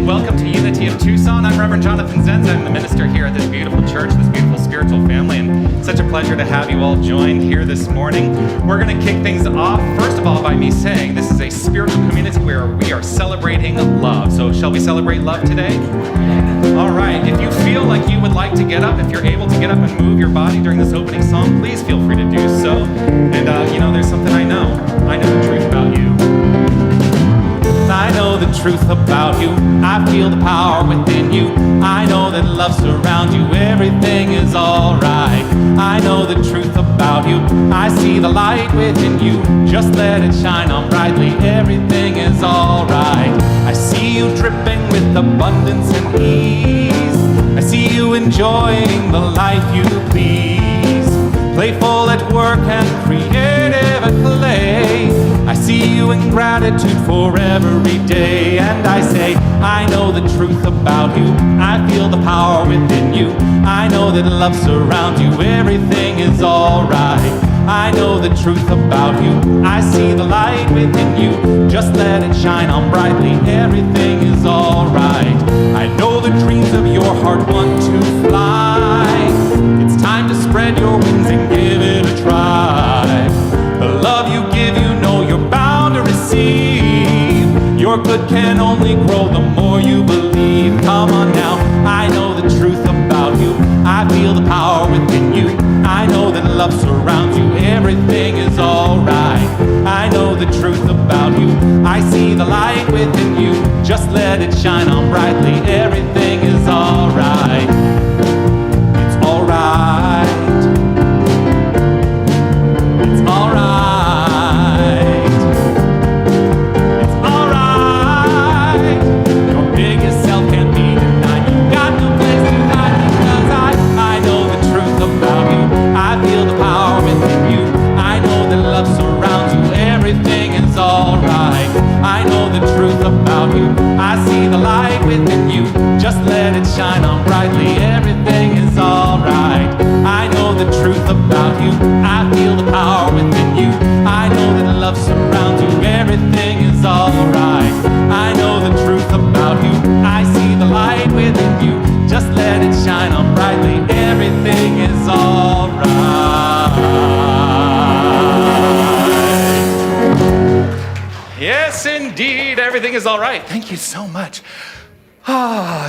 Welcome to Unity of Tucson. I'm Reverend Jonathan Zenz. I'm the minister here at this beautiful church, this beautiful spiritual family, and such a pleasure to have you all joined here this morning. We're going to kick things off, first of all, by me saying this is a spiritual community where we are celebrating love. So shall we celebrate love today? All right. If you feel like you would like to get up, if you're able to get up and move your body during this opening song, please feel free to do so. And, there's something I know. I know the truth about you. I know the truth about you. I feel the power within you. I know that love surrounds you. Everything is alright. I know the truth about you. I see the light within you. Just let it shine on brightly. Everything is alright. I see you dripping with abundance and ease. I see you enjoying the life you please. Playful at work and creative at play. I see you in gratitude for every day. And I say, I know the truth about you. I feel the power within you. I know that love surrounds you. Everything is alright. I know the truth about you. I see the light within you. Just let it shine on brightly. Everything is alright. I know the dreams of your heart want to fly. It's time to spread your wings and give it a try. The love you give, you know you're bound to receive. Your good can only grow the more you believe. Come on now, I know the truth about you. I feel the power within you. I know that love surrounds you. Everything is alright. I know the truth about you. I see the light within you. Just let it shine on brightly. Everything is alright. It's alright. It's alright. It's alright. Your biggest self can't be denied. You've got no place to hide because I know the truth about you. I feel the power within you. I know that love surrounds you. Everything is alright. I know the truth about you. I see the light within you. Just let it shine on brightly. Everything is alright. I know the truth about you. I feel the power within you. I know that love surrounds you. Everything is alright. I know the truth about you. I see the light within you. Just let it shine on brightly. Everything is alright. Yes, indeed. Everything is alright. Thank you so much.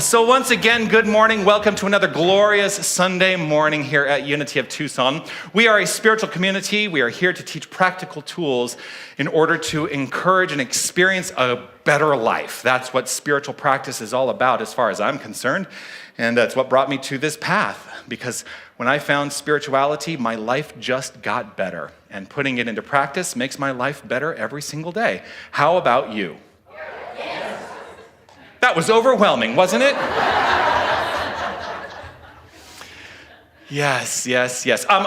So once again, good morning. Welcome to another glorious Sunday morning here at Unity of Tucson. We are a spiritual community. We are here to teach practical tools in order to encourage and experience a better life. That's what spiritual practice is all about as far as I'm concerned. And that's what brought me to this path. Because when I found spirituality, my life just got better. And putting it into practice makes my life better every single day. How about you? Yes. That was overwhelming, wasn't it? Yes.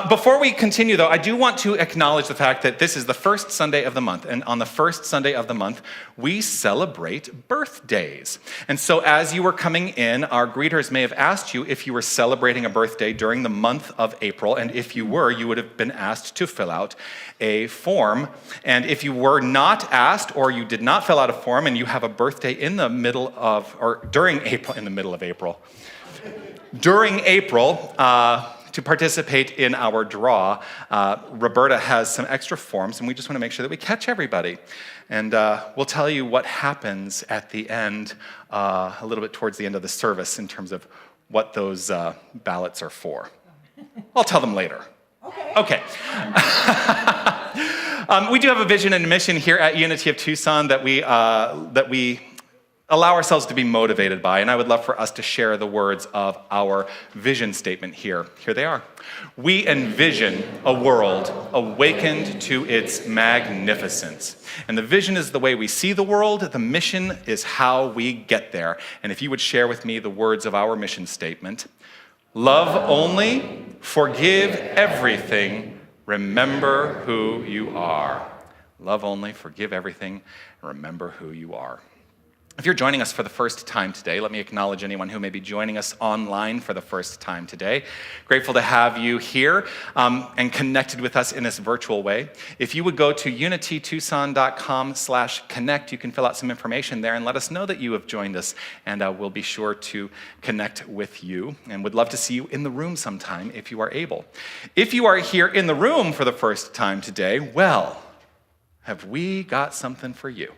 Before we continue, though, I do want to acknowledge the fact that this is the first Sunday of the month, and on the first Sunday of the month, we celebrate birthdays. And so as you were coming in, our greeters may have asked you if you were celebrating a birthday during the month of April, and if you were, you would have been asked to fill out a form. And if you were not asked, or you did not fill out a form, and you have a birthday in the middle of, or during April, in the middle of April, during April, to participate in our draw, Roberta has some extra forms, and we just want to make sure that we catch everybody. And we'll tell you what happens at the end, a little bit towards the end of the service in terms of what those ballots are for. I'll tell them later. Okay. We do have a vision and mission here at Unity of Tucson that we allow ourselves to be motivated by, and I would love for us to share the words of our vision statement here. Here they are. We envision a world awakened to its magnificence. And the vision is the way we see the world. The mission is how we get there. And if you would share with me the words of our mission statement. Love only, forgive everything, remember who you are. Love only, forgive everything, remember who you are. If you're joining us for the first time today, let me acknowledge anyone who may be joining us online for the first time today. Grateful to have you here and connected with us in this virtual way. If you would go to unitytucson.com/connect, you can fill out some information there and let us know that you have joined us, and we'll be sure to connect with you and would love to see you in the room sometime if you are able. If you are here in the room for the first time today, well, have we got something for you?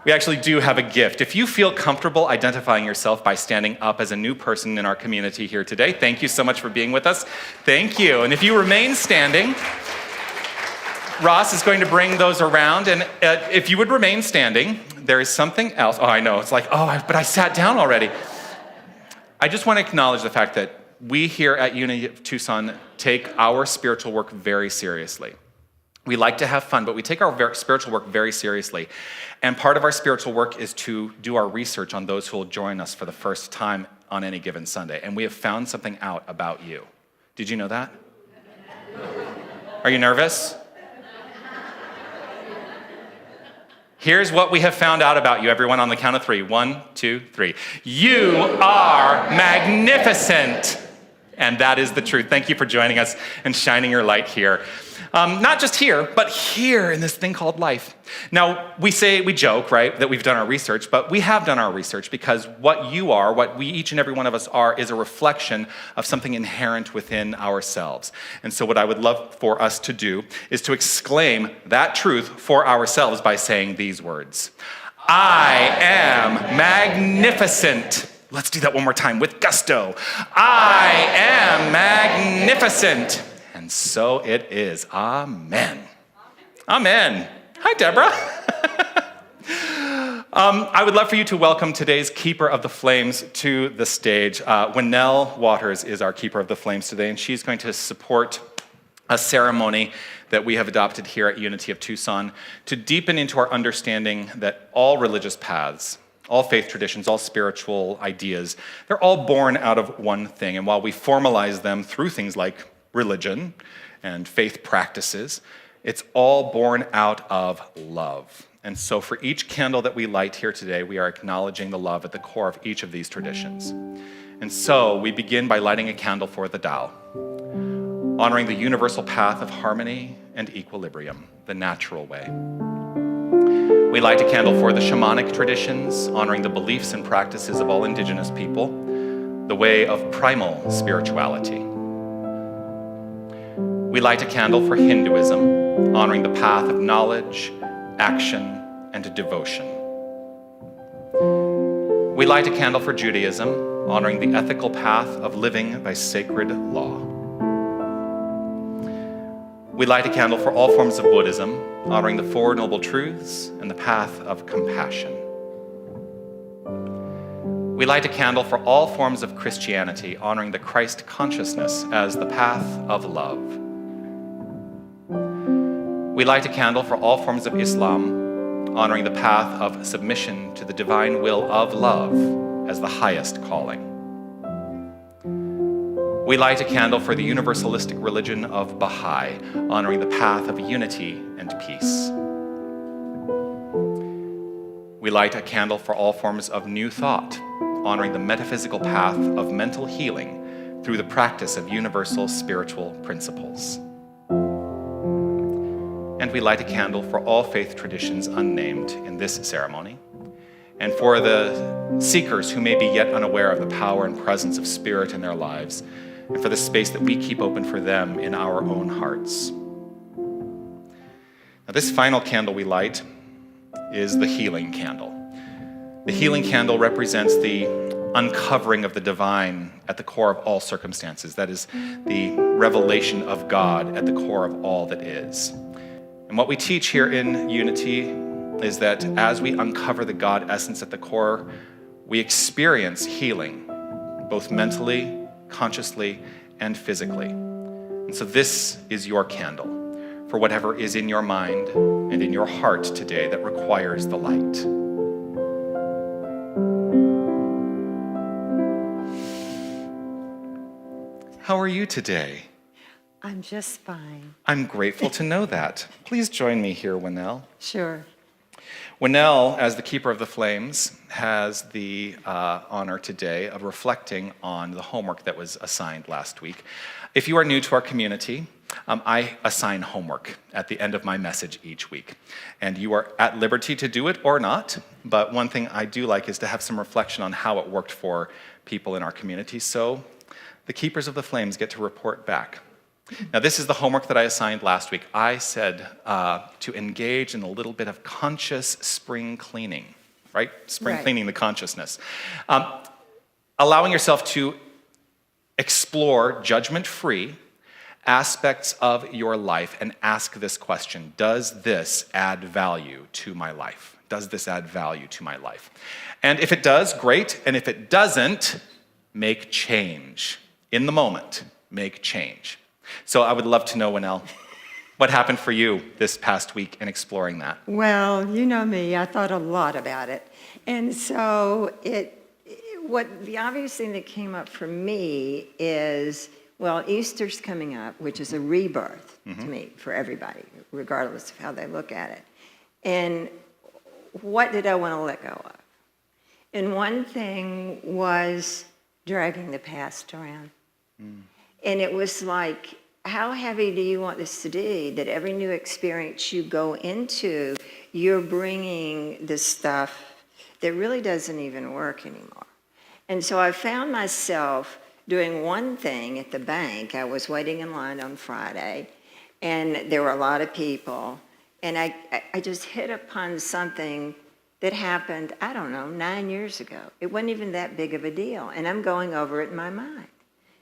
We actually do have a gift. If you feel comfortable identifying yourself by standing up as a new person in our community here today, thank you so much for being with us. Thank you. And if you remain standing, Ross is going to bring those around. And if you would remain standing, there is something else. Oh, I know. It's like, but I sat down already. I just want to acknowledge the fact that we here at Unity of Tucson take our spiritual work very seriously. We like to have fun, but we take our spiritual work very seriously. And part of our spiritual work is to do our research on those who will join us for the first time on any given Sunday. And we have found something out about you. Did you know that? Are you nervous? Here's what we have found out about you, everyone, on the count of 3. 1, 2, 3. You are magnificent. And that is the truth. Thank you for joining us and shining your light here. Not just here, but here in this thing called life. Now, we joke, right, that we've done our research, but we have done our research because what you are, what we, each and every one of us are, is a reflection of something inherent within ourselves. And so what I would love for us to do is to exclaim that truth for ourselves by saying these words. I am magnificent. Let's do that one more time with gusto. I am magnificent. And so it is. Amen. Amen. Hi, Deborah. I would love for you to welcome today's Keeper of the Flames to the stage. Winnell Waters is our Keeper of the Flames today, and she's going to support a ceremony that we have adopted here at Unity of Tucson to deepen into our understanding that all religious paths, all faith traditions, all spiritual ideas, they're all born out of one thing. And while we formalize them through things like religion and faith practices, it's all born out of love. And so for each candle that we light here today, we are acknowledging the love at the core of each of these traditions. And so we begin by lighting a candle for the Tao, honoring the universal path of harmony and equilibrium, the natural way. We light a candle for the shamanic traditions, honoring the beliefs and practices of all indigenous people, the way of primal spirituality. We light a candle for Hinduism, honoring the path of knowledge, action, and devotion. We light a candle for Judaism, honoring the ethical path of living by sacred law. We light a candle for all forms of Buddhism, honoring the Four Noble Truths and the path of compassion. We light a candle for all forms of Christianity, honoring the Christ consciousness as the path of love. We light a candle for all forms of Islam, honoring the path of submission to the divine will of love as the highest calling. We light a candle for the universalistic religion of Baha'i, honoring the path of unity and peace. We light a candle for all forms of new thought, honoring the metaphysical path of mental healing through the practice of universal spiritual principles. And we light a candle for all faith traditions unnamed in this ceremony, and for the seekers who may be yet unaware of the power and presence of Spirit in their lives, and for the space that we keep open for them in our own hearts. Now, this final candle we light is the healing candle. The healing candle represents the uncovering of the divine at the core of all circumstances. That is the revelation of God at the core of all that is. And what we teach here in Unity is that as we uncover the God essence at the core, we experience healing, both mentally, consciously, and physically. And so this is your candle for whatever is in your mind and in your heart today that requires the light. How are you today? I'm just fine. I'm grateful to know that. Please join me here, Winnell. Sure. Winnell, as the keeper of the flames, has the honor today of reflecting on the homework that was assigned last week. If you are new to our community, I assign homework at the end of my message each week. And you are at liberty to do it or not, but one thing I do like is to have some reflection on how it worked for people in our community. So the keepers of the flames get to report back. Now, this is the homework that I assigned last week. I said to engage in a little bit of conscious spring cleaning, right? Spring cleaning the consciousness. Allowing yourself to explore judgment-free aspects of your life and ask this question: does this add value to my life? Does this add value to my life? And if it does, great. And if it doesn't, make change. In the moment, make change. So I would love to know, Winnell, what happened for you this past week in exploring that? Well, you know me, I thought a lot about it. And so the obvious thing that came up for me is, well, Easter's coming up, which is a rebirth to me for everybody, regardless of how they look at it. And what did I want to let go of? And one thing was dragging the past around. And it was like, how heavy do you want this to be, that every new experience you go into, you're bringing this stuff that really doesn't even work anymore. And so I found myself doing one thing at the bank. I was waiting in line on Friday, and there were a lot of people, and I just hit upon something that happened, I don't know, 9 years ago. It wasn't even that big of a deal, and I'm going over it in my mind.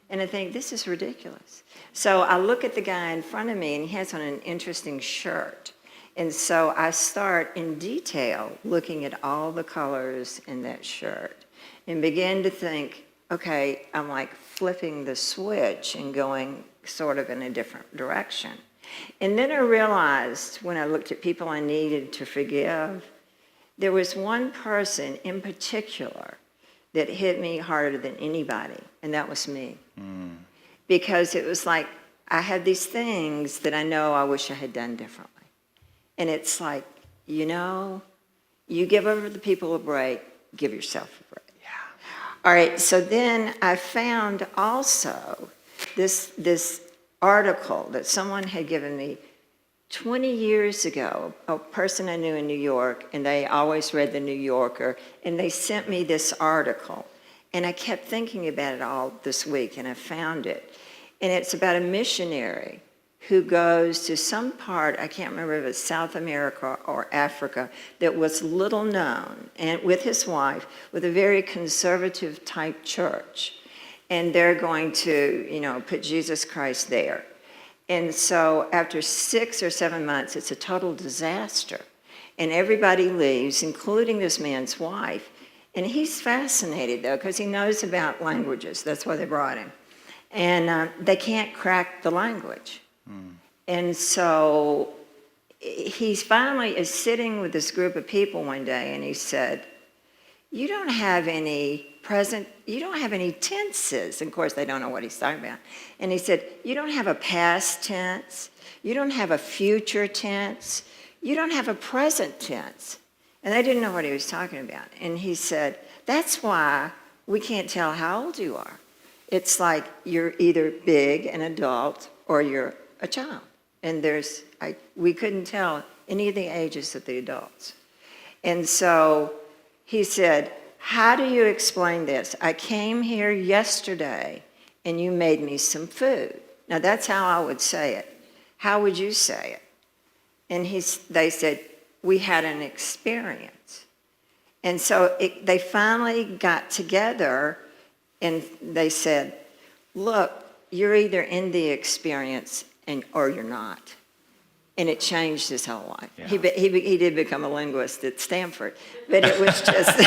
And I think, this is ridiculous. So I look at the guy in front of me, and he has on an interesting shirt. And so I start in detail looking at all the colors in that shirt and begin to think, okay, I'm like flipping the switch and going sort of in a different direction. And then I realized, when I looked at people I needed to forgive, there was one person in particular that hit me harder than anybody, and that was me. Because it was like, I had these things that I know I wish I had done differently. And it's like, you know, you give other people a break, give yourself a break. Yeah. All right, so then I found also this article that someone had given me 20 years ago, a person I knew in New York, and they always read the New Yorker, and they sent me this article. And I kept thinking about it all this week, and I found it. And it's about a missionary who goes to some part, I can't remember if it's South America or Africa, that was little known, and with his wife, with a very conservative type church. And they're going to, you know, put Jesus Christ there. And so after 6 or 7 months, it's a total disaster. And everybody leaves, including this man's wife. And he's fascinated, though, because he knows about languages. That's why they brought him. And they can't crack the language. And so he finally is sitting with this group of people one day, and he said, you don't have any tenses. And of course, they don't know what he's talking about. And he said, you don't have a past tense. You don't have a future tense. You don't have a present tense. And they didn't know what he was talking about. And he said, that's why we can't tell how old you are. It's like you're either big, an adult, or you're a child. And we couldn't tell any of the ages of the adults. And so he said, how do you explain this? I came here yesterday, and you made me some food. Now, that's how I would say it. How would you say it? And they said, we had an experience. And so they finally got together, and they said, look, you're either in the experience or you're not. And it changed his whole life. Yeah. He did become a linguist at Stanford, but it was just,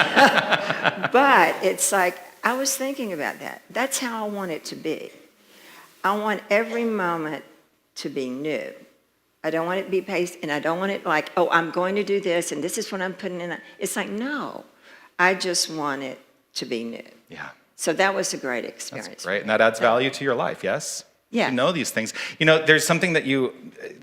but it's like, I was thinking about that. That's how I want it to be. I want every moment to be new. I don't want it to be paced, and I don't want it like, oh, I'm going to do this, and this is what I'm putting in. It's like, no, I just want it to be new. Yeah. So that was a great experience. That's great, and that adds value to your life, yes? Yeah. to know these things. You know, there's something that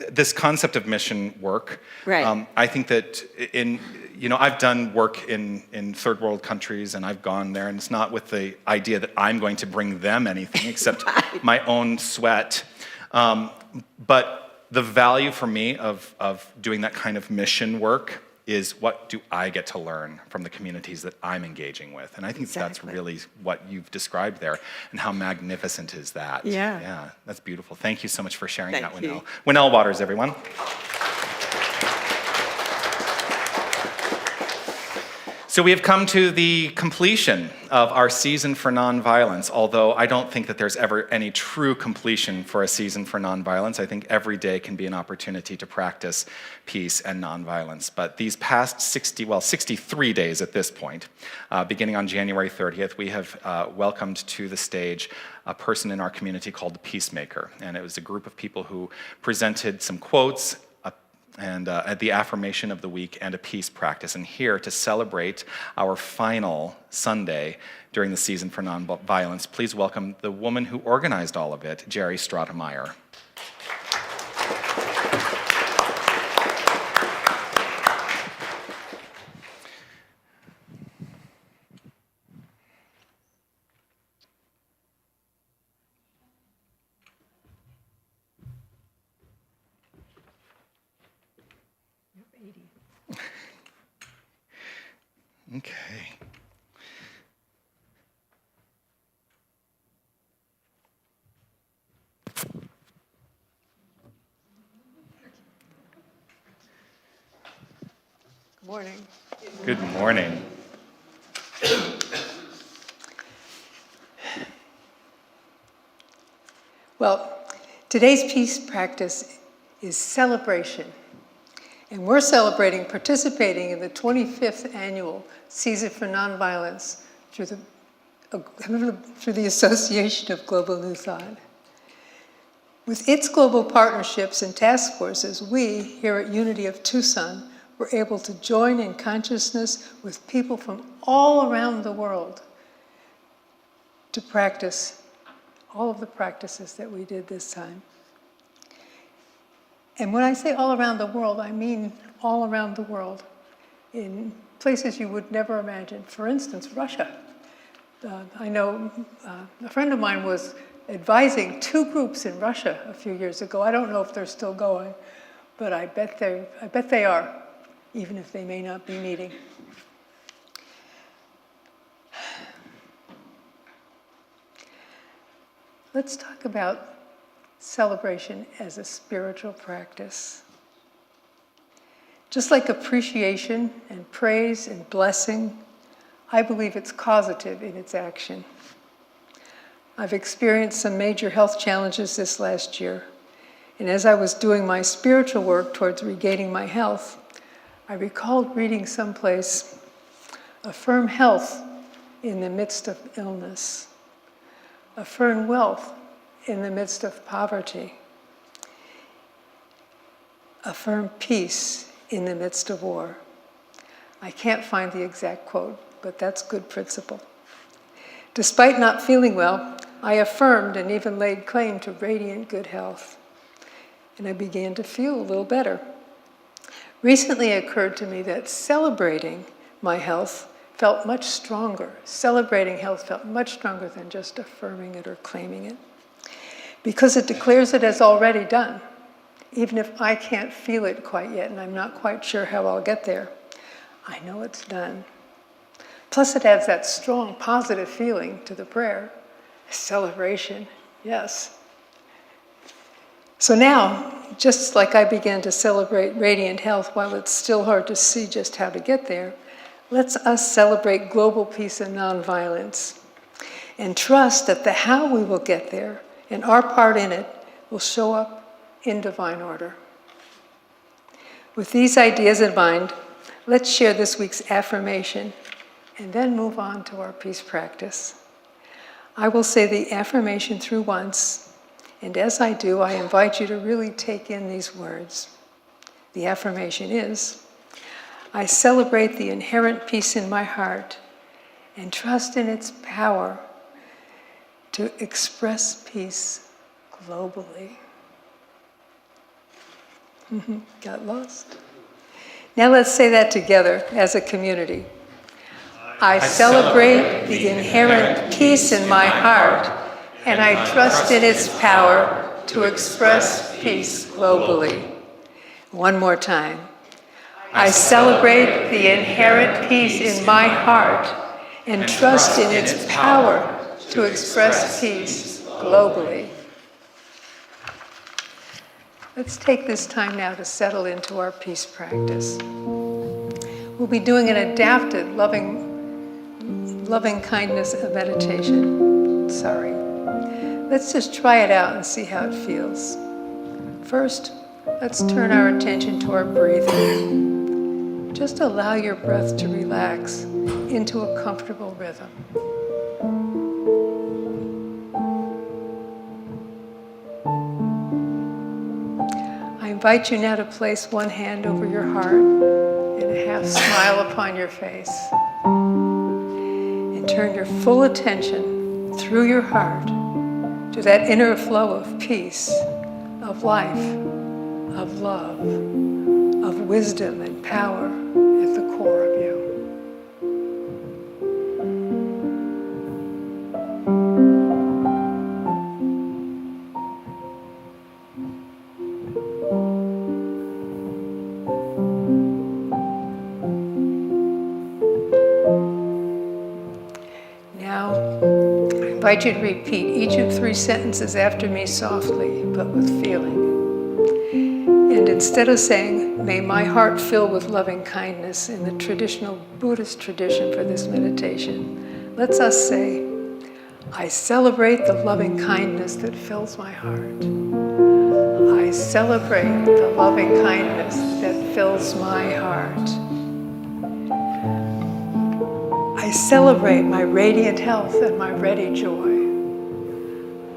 this concept of mission work, Right. I think that I've done work in third world countries, and I've gone there, and it's not with the idea that I'm going to bring them anything except Right. my own sweat. But the value for me of doing that kind of mission work is, what do I get to learn from the communities that I'm engaging with? And I think that's Exactly. really what you've described there, and how magnificent is that? Yeah. Yeah, that's beautiful. Thank you so much for sharing Thank that, you. Winnell. Winnell Waters, everyone. So we have come to the completion of our season for nonviolence, although I don't think that there's ever any true completion for a season for nonviolence. I think every day can be an opportunity to practice peace and nonviolence. But these past 63 days at this point, beginning on January 30th, we have welcomed to the stage a person in our community called the Peacemaker. And it was a group of people who presented some quotes, and the affirmation of the week, and a peace practice. And here to celebrate our final Sunday during the season for nonviolence, please welcome the woman who organized all of it, Jerry Stratemeyer. Okay. Good morning. Good morning. Well, today's peace practice is celebration. And we're celebrating participating in the 25th annual Season for Nonviolence through the Association of Global New Thought. With its global partnerships and task forces, we, here at Unity of Tucson, were able to join in consciousness with people from all around the world to practice all of the practices that we did this time. And when I say all around the world, I mean all around the world, in places you would never imagine. For instance, Russia. I know a friend of mine was advising 2 groups in Russia a few years ago. I don't know if they're still going, but I bet they are, even if they may not be meeting. Let's talk about celebration as a spiritual practice. Just like appreciation and praise and blessing, I believe it's causative in its action. I've experienced some major health challenges this last year, and as I was doing my spiritual work towards regaining my health, I recalled reading someplace, affirm health in the midst of illness, affirm wealth in the midst of poverty, affirm peace in the midst of war. I can't find the exact quote, but that's good principle. Despite not feeling well, I affirmed and even laid claim to radiant good health, and I began to feel a little better. Recently it occurred to me that celebrating my health felt much stronger. Celebrating health felt much stronger than just affirming it or claiming it, because it declares it as already done, even if I can't feel it quite yet and I'm not quite sure how I'll get there. I know it's done. Plus it adds that strong positive feeling to the prayer. Celebration, yes. So now, just like I began to celebrate radiant health while it's still hard to see just how to get there, let's us celebrate global peace and nonviolence, and trust that the how we will get there and our part in it will show up in divine order. With these ideas in mind, let's share this week's affirmation and then move on to our peace practice. I will say the affirmation through once, and as I do, I invite you to really take in these words. The affirmation is, I celebrate the inherent peace in my heart and trust in its power to express peace globally. Got lost? Now let's say that together as a community. I celebrate the inherent peace in my heart, and I trust in its power to express peace globally. One more time. I celebrate the inherent peace in my heart and trust in its power to express peace globally. Let's take this time now to settle into our peace practice. We'll be doing an adapted loving kindness meditation. Sorry. Let's just try it out and see how it feels. First, let's turn our attention to our breathing. Just allow your breath to relax into a comfortable rhythm. I invite you now to place one hand over your heart and a half smile upon your face. And turn your full attention through your heart to that inner flow of peace, of life, of love, of wisdom and power at the core of you. Now, I invite you to repeat each of 3 sentences after me softly, but with feeling. And instead of saying, may my heart fill with loving kindness in the traditional Buddhist tradition for this meditation, let's us say, I celebrate the loving kindness that fills my heart. I celebrate the loving kindness that fills my heart. I celebrate my radiant health and my ready joy.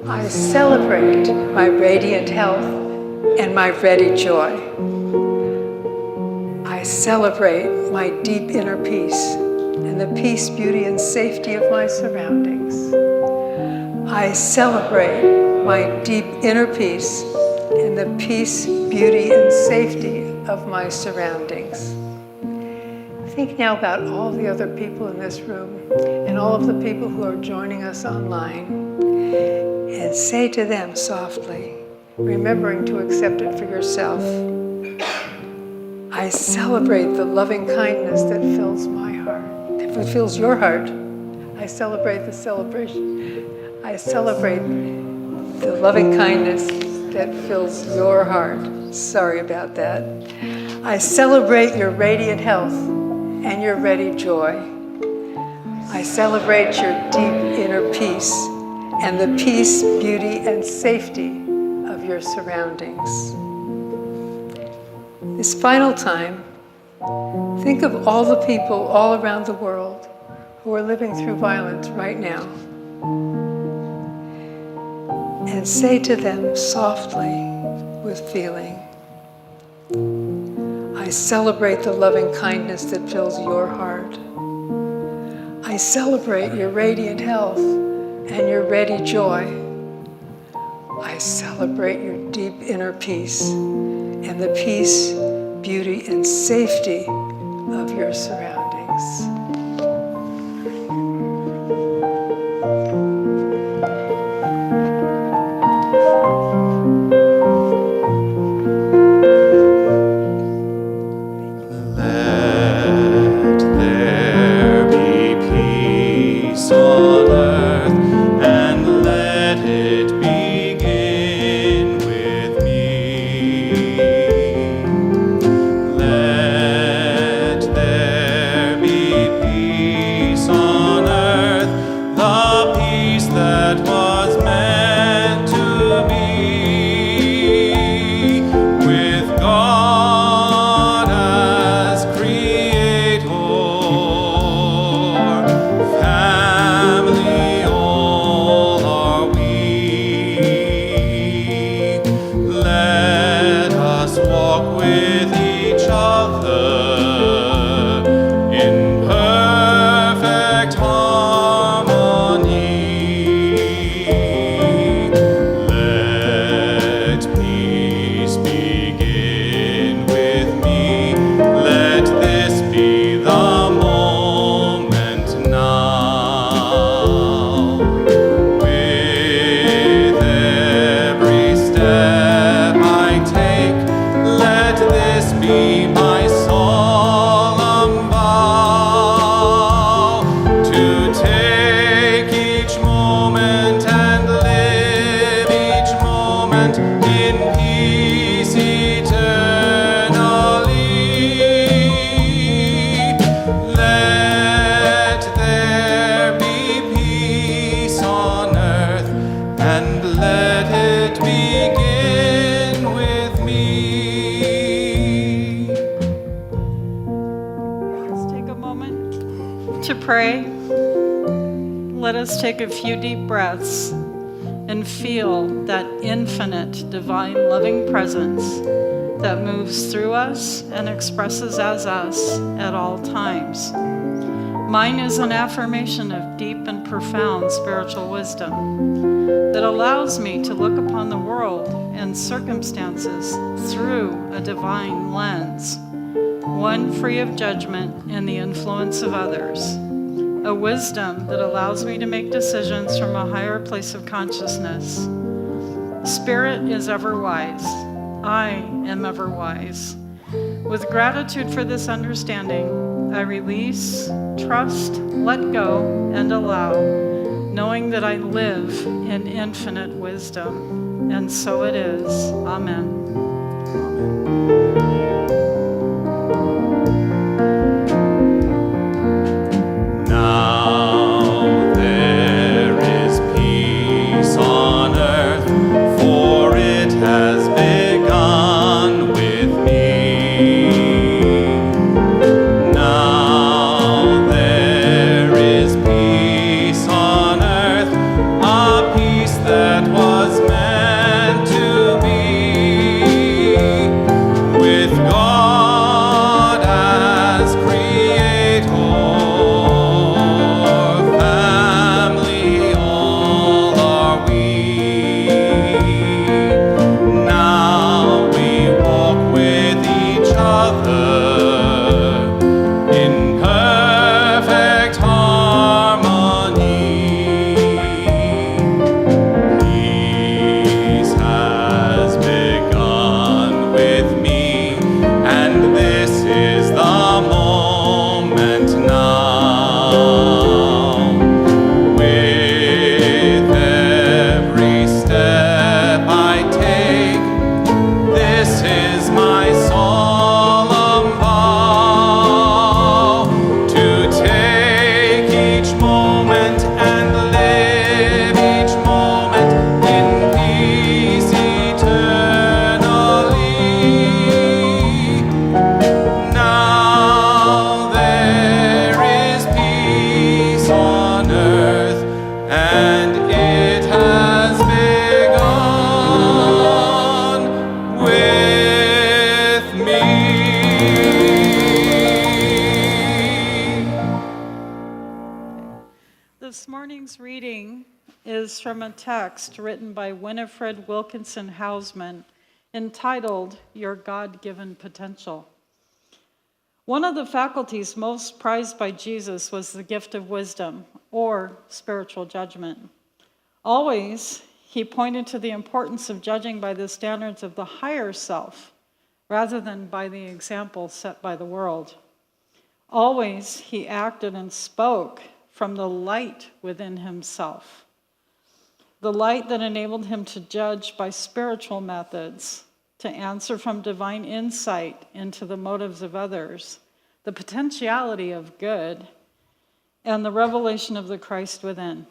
I celebrate my radiant health and my ready joy. I celebrate my deep inner peace and the peace, beauty, and safety of my surroundings. I celebrate my deep inner peace and the peace, beauty, and safety of my surroundings. Think now about all the other people in this room and all of the people who are joining us online, and say to them softly, remembering to accept it for yourself, I celebrate the loving kindness that fills my heart. If it fills your heart, I celebrate the celebration. I celebrate the loving kindness that fills your heart. Sorry about that. I celebrate your radiant health and your ready joy. I celebrate your deep inner peace and the peace, beauty, and safety of your surroundings. This final time, think of all the people all around the world who are living through violence right now, and say to them softly with feeling, I celebrate the loving kindness that fills your heart. I celebrate your radiant health and your ready joy. I celebrate your deep inner peace and the peace, beauty, and safety of your surroundings. Be pray? Let us take a few deep breaths and feel that infinite, divine, loving presence that moves through us and expresses as us at all times. Mine is an affirmation of deep and profound spiritual wisdom that allows me to look upon the world and circumstances through a divine lens, one free of judgment and the influence of others. A wisdom that allows me to make decisions from a higher place of consciousness. Spirit is ever wise. I am ever wise. With gratitude for this understanding, I release, trust, let go, and allow, knowing that I live in infinite wisdom. And so it is. Amen. From a text written by Winifred Wilkinson Hausman entitled, Your God-Given Potential. One of the faculties most prized by Jesus was the gift of wisdom, or spiritual judgment. Always, he pointed to the importance of judging by the standards of the higher self, rather than by the example set by the world. Always, he acted and spoke from the light within himself. The light that enabled him to judge by spiritual methods, to answer from divine insight into the motives of others, the potentiality of good, and the revelation of the Christ within.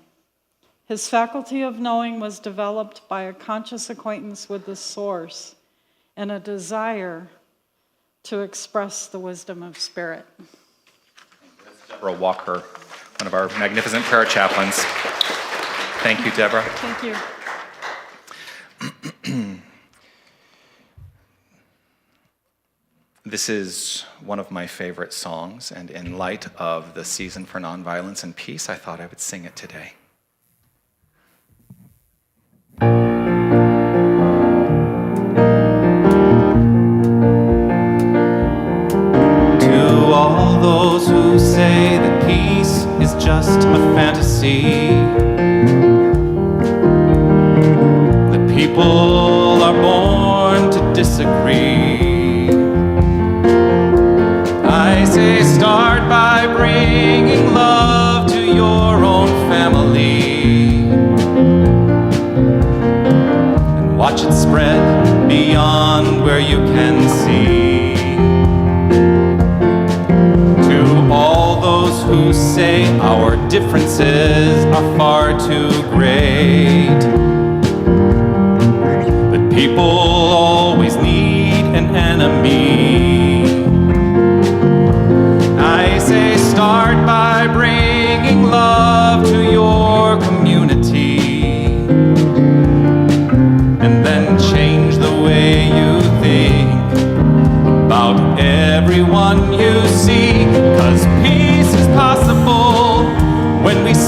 His faculty of knowing was developed by a conscious acquaintance with the source and a desire to express the wisdom of spirit. Deborah Walker, one of our magnificent prayer chaplains. Thank you, Deborah. Thank you. This is one of my favorite songs, and in light of the season for nonviolence and peace, I thought I would sing it today. To all those who say that peace is just a fantasy, people are born to disagree. I say start by bringing love to your own family and watch it spread beyond where you can see. To all those who say our differences are far too great, people always need an enemy. I say start by bringing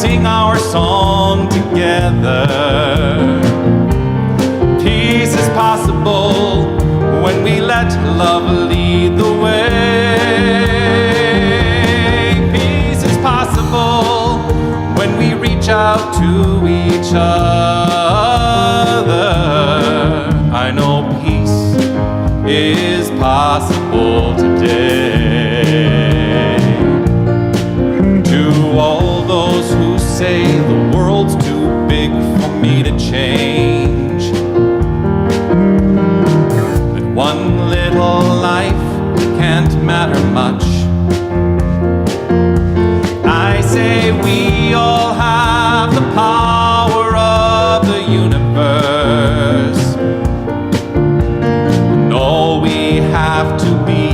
sing our song together. Peace is possible when we let love lead the way. Peace is possible when we reach out to each other. I know peace is possible today. To all those who say the world's too big for me to change, that one little life can't matter much, I say we all have the power of the universe, and all we have to be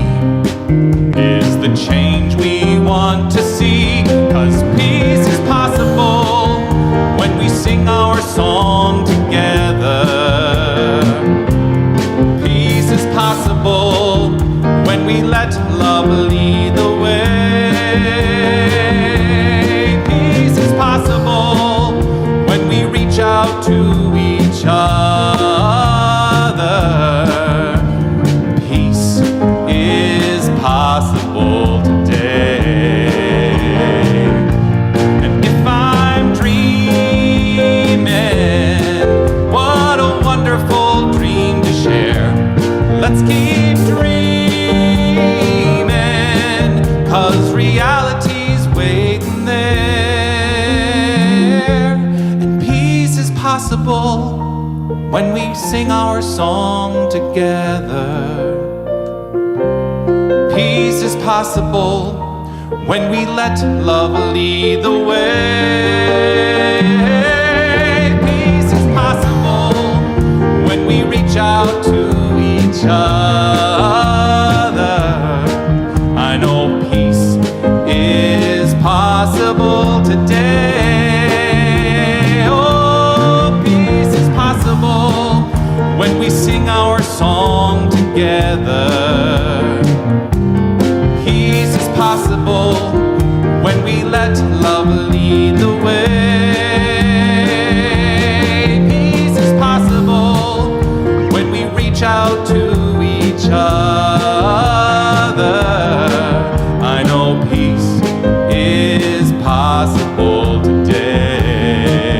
is the change we want to see. 'Cause peace is possible when we sing our song together. Peace is possible when we let love lead the way. Peace is possible when we reach out to each other. Peace is possible today. And if I'm dreaming, what a wonderful dream to share. Let's keep dreaming, 'cause reality's waiting there. And peace is possible when we sing our song together. Peace is possible when we let love lead the way. Peace is possible when we reach out to each other. I know peace is possible today. Oh, peace is possible when we sing our song together. Peace is possible when we let love lead the way. Peace is possible when we reach out to each other. I know peace is possible today.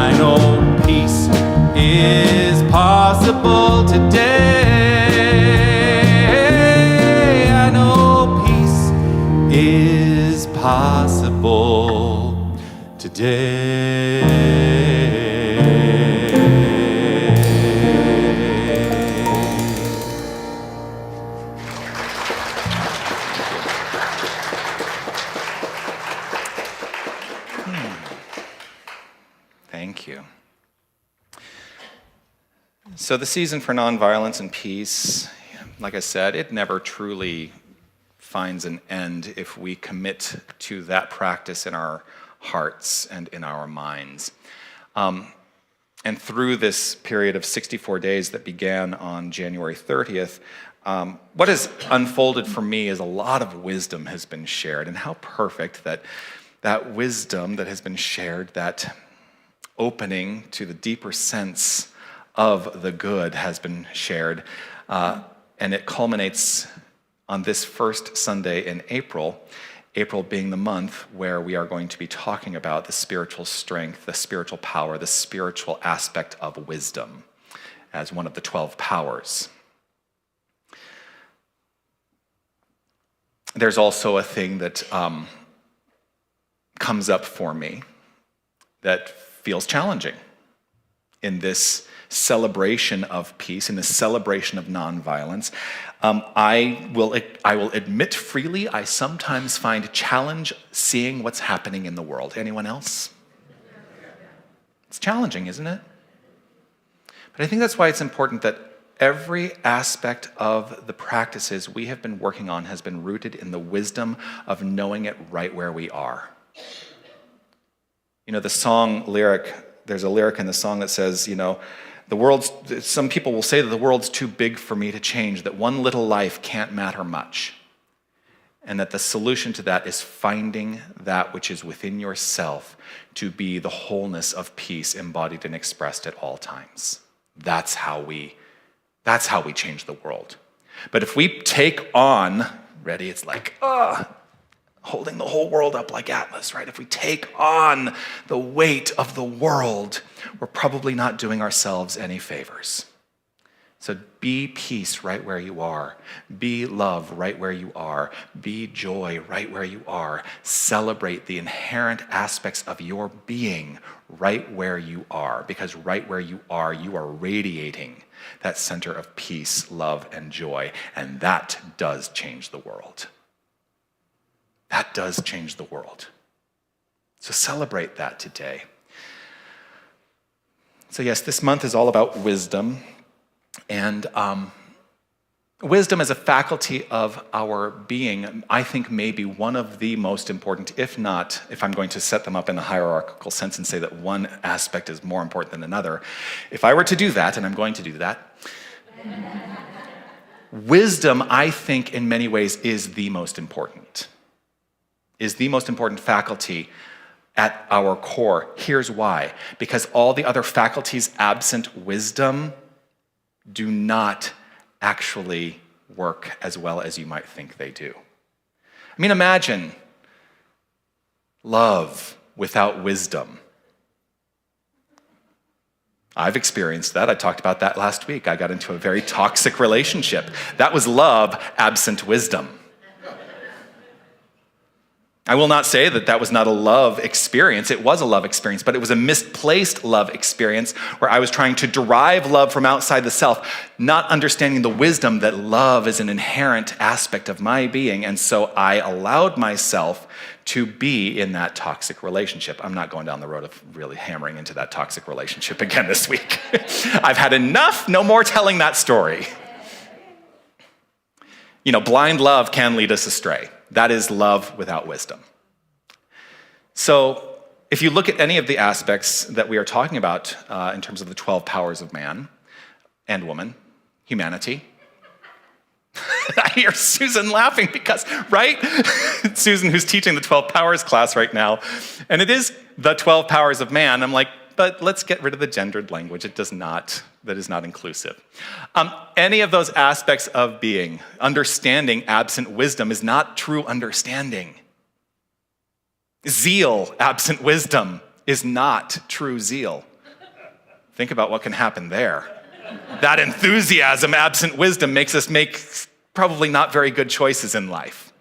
I know peace is possible today. I know peace is possible today. Thank you. So the season for nonviolence and peace, like I said, it never truly finds an end if we commit to that practice in our hearts and in our minds. And through this period of 64 days that began on January 30th, what has unfolded for me is a lot of wisdom has been shared, and how perfect that that wisdom that has been shared, that opening to the deeper sense of the good has been shared. And it culminates on this first Sunday in April, April being the month where we are going to be talking about the spiritual strength, the spiritual power, the spiritual aspect of wisdom as one of the 12 powers. There's also a thing that comes up for me that feels challenging in this celebration of peace, in this celebration of nonviolence. I will admit freely, I sometimes find challenge seeing what's happening in the world. Anyone else? It's challenging, isn't it? But I think that's why it's important that every aspect of the practices we have been working on has been rooted in the wisdom of knowing it right where we are. You know, the song lyric, there's a lyric in the song that says, you know, some people will say that the world's too big for me to change, that one little life can't matter much. And that the solution to that is finding that which is within yourself to be the wholeness of peace embodied and expressed at all times. That's how we change the world. But if we take on, ready, it's like, holding the whole world up like Atlas, right? If we take on the weight of the world, we're probably not doing ourselves any favors. So be peace right where you are. Be love right where you are. Be joy right where you are. Celebrate the inherent aspects of your being right where you are, because right where you are radiating that center of peace, love, and joy, and that does change the world. That does change the world. So celebrate that today. So yes, this month is all about wisdom. And wisdom as a faculty of our being, I think, may be one of the most important, if not, if I'm going to set them up in a hierarchical sense and say that one aspect is more important than another, if I were to do that, and I'm going to do that, wisdom, I think, in many ways, is the most important faculty at our core. Here's why. Because all the other faculties absent wisdom do not actually work as well as you might think they do. I mean, imagine love without wisdom. I've experienced that. I talked about that last week. I got into a very toxic relationship. That was love absent wisdom. I will not say that that was not a love experience. It was a love experience, but it was a misplaced love experience where I was trying to derive love from outside the self, not understanding the wisdom that love is an inherent aspect of my being. And so I allowed myself to be in that toxic relationship. I'm not going down the road of really hammering into that toxic relationship again this week. I've had enough, no more telling that story. You know, blind love can lead us astray. That is love without wisdom. So if you look at any of the aspects that we are talking about in terms of the 12 powers of man and woman, humanity, I hear Susan laughing because, right? Susan, who's teaching the 12 powers class right now, and it is the 12 powers of man. I'm like, but let's get rid of the gendered language. That is not inclusive. Any of those aspects of being, understanding absent wisdom is not true understanding. Zeal absent wisdom is not true zeal. Think about what can happen there. That enthusiasm absent wisdom makes us make probably not very good choices in life.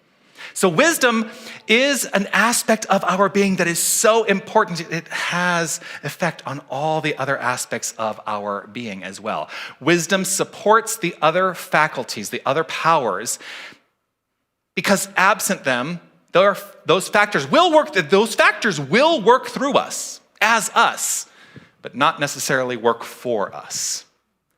So wisdom is an aspect of our being that is so important. It has effect on all the other aspects of our being as well. Wisdom supports the other faculties, the other powers, because absent them, those factors will work through us, as us, but not necessarily work for us.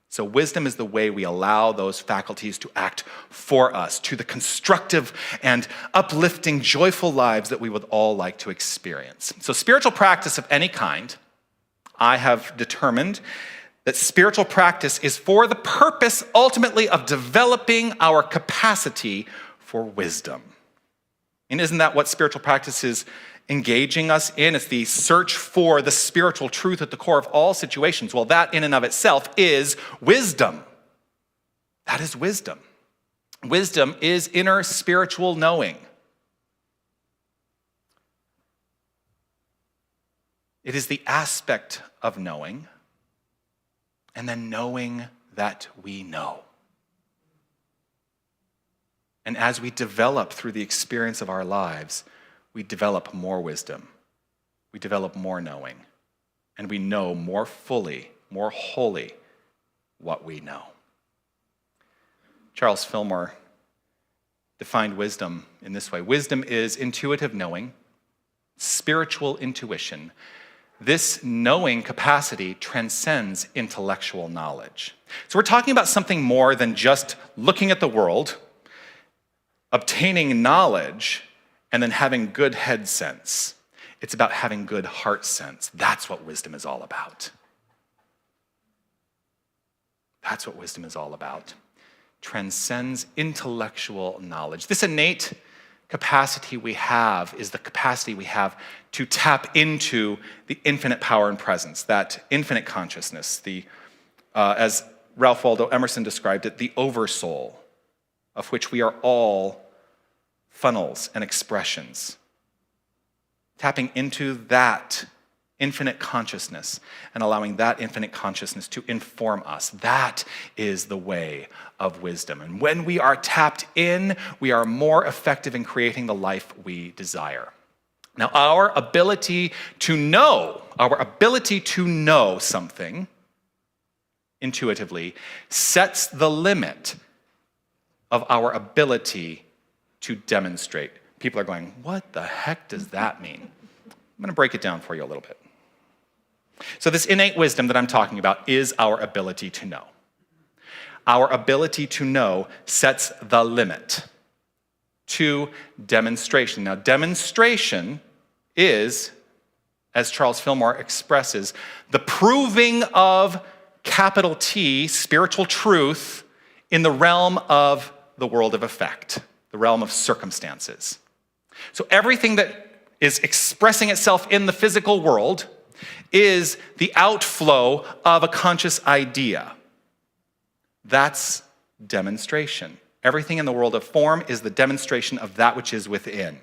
So wisdom is the way we allow those faculties to act for us, to the constructive and uplifting, joyful lives that we would all like to experience. So spiritual practice of any kind, I have determined that spiritual practice is for the purpose, ultimately, of developing our capacity for wisdom. And isn't that what spiritual practice is engaging us in? It's the search for the spiritual truth at the core of all situations. Well, that in and of itself is wisdom. That is wisdom. Wisdom is inner spiritual knowing. It is the aspect of knowing, and then knowing that we know. And as we develop through the experience of our lives, we develop more wisdom, we develop more knowing, and we know more fully, more wholly what we know. Charles Fillmore defined wisdom in this way. Wisdom is intuitive knowing, spiritual intuition. This knowing capacity transcends intellectual knowledge. So we're talking about something more than just looking at the world, obtaining knowledge, and then having good head sense. It's about having good heart sense. That's what wisdom is all about. That's what wisdom is all about. Transcends intellectual knowledge. This innate capacity we have is the capacity we have to tap into the infinite power and presence, that infinite consciousness, as Ralph Waldo Emerson described it, the oversoul, of which we are all funnels and expressions. Tapping into that infinite consciousness and allowing that infinite consciousness to inform us. That is the way of wisdom. And when we are tapped in, we are more effective in creating the life we desire. Now, our ability to know something intuitively sets the limit of our ability to demonstrate. People are going, what the heck does that mean? I'm going to break it down for you a little bit. So this innate wisdom that I'm talking about is our ability to know. Our ability to know sets the limit to demonstration. Now, demonstration is, as Charles Fillmore expresses, the proving of capital T, spiritual truth, in the realm of the world of effect, the realm of circumstances. So everything that is expressing itself in the physical world is the outflow of a conscious idea. That's demonstration. Everything in the world of form is the demonstration of that which is within.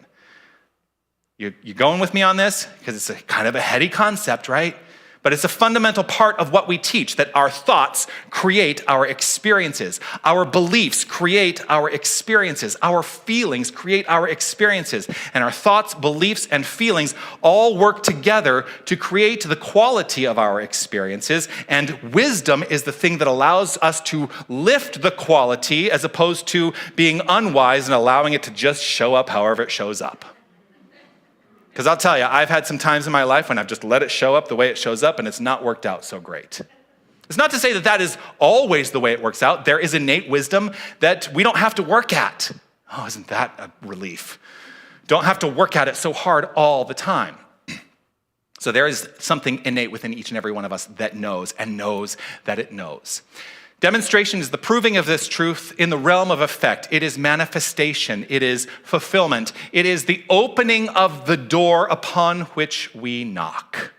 You going with me on this? Because it's a kind of a heady concept, right? But it's a fundamental part of what we teach, that our thoughts create our experiences. Our beliefs create our experiences. Our feelings create our experiences. And our thoughts, beliefs, and feelings all work together to create the quality of our experiences. And wisdom is the thing that allows us to lift the quality as opposed to being unwise and allowing it to just show up however it shows up. Because I'll tell you, I've had some times in my life when I've just let it show up the way it shows up, and it's not worked out so great. It's not to say that that is always the way it works out. There is innate wisdom that we don't have to work at. Oh, isn't that a relief? Don't have to work at it so hard all the time. So there is something innate within each and every one of us that knows and knows that it knows. Demonstration is the proving of this truth in the realm of effect. It is manifestation. It is fulfillment. It is the opening of the door upon which we knock.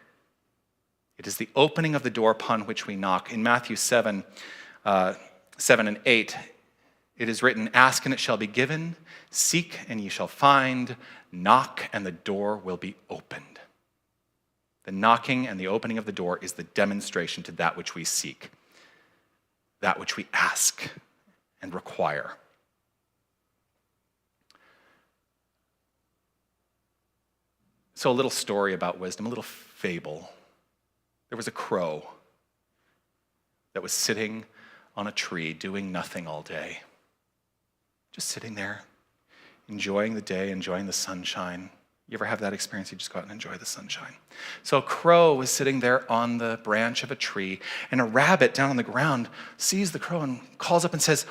It is the opening of the door upon which we knock. In Matthew 7 and 8, it is written, "Ask and it shall be given, seek and ye shall find, knock and the door will be opened." The knocking and the opening of the door is the demonstration to that which we seek, that which we ask and require. So a little story about wisdom, a little fable. There was a crow that was sitting on a tree doing nothing all day. Just sitting there, enjoying the day, enjoying the sunshine. You ever have that experience? You just go out and enjoy the sunshine. So a crow was sitting there on the branch of a tree, and a rabbit down on the ground sees the crow and calls up and says,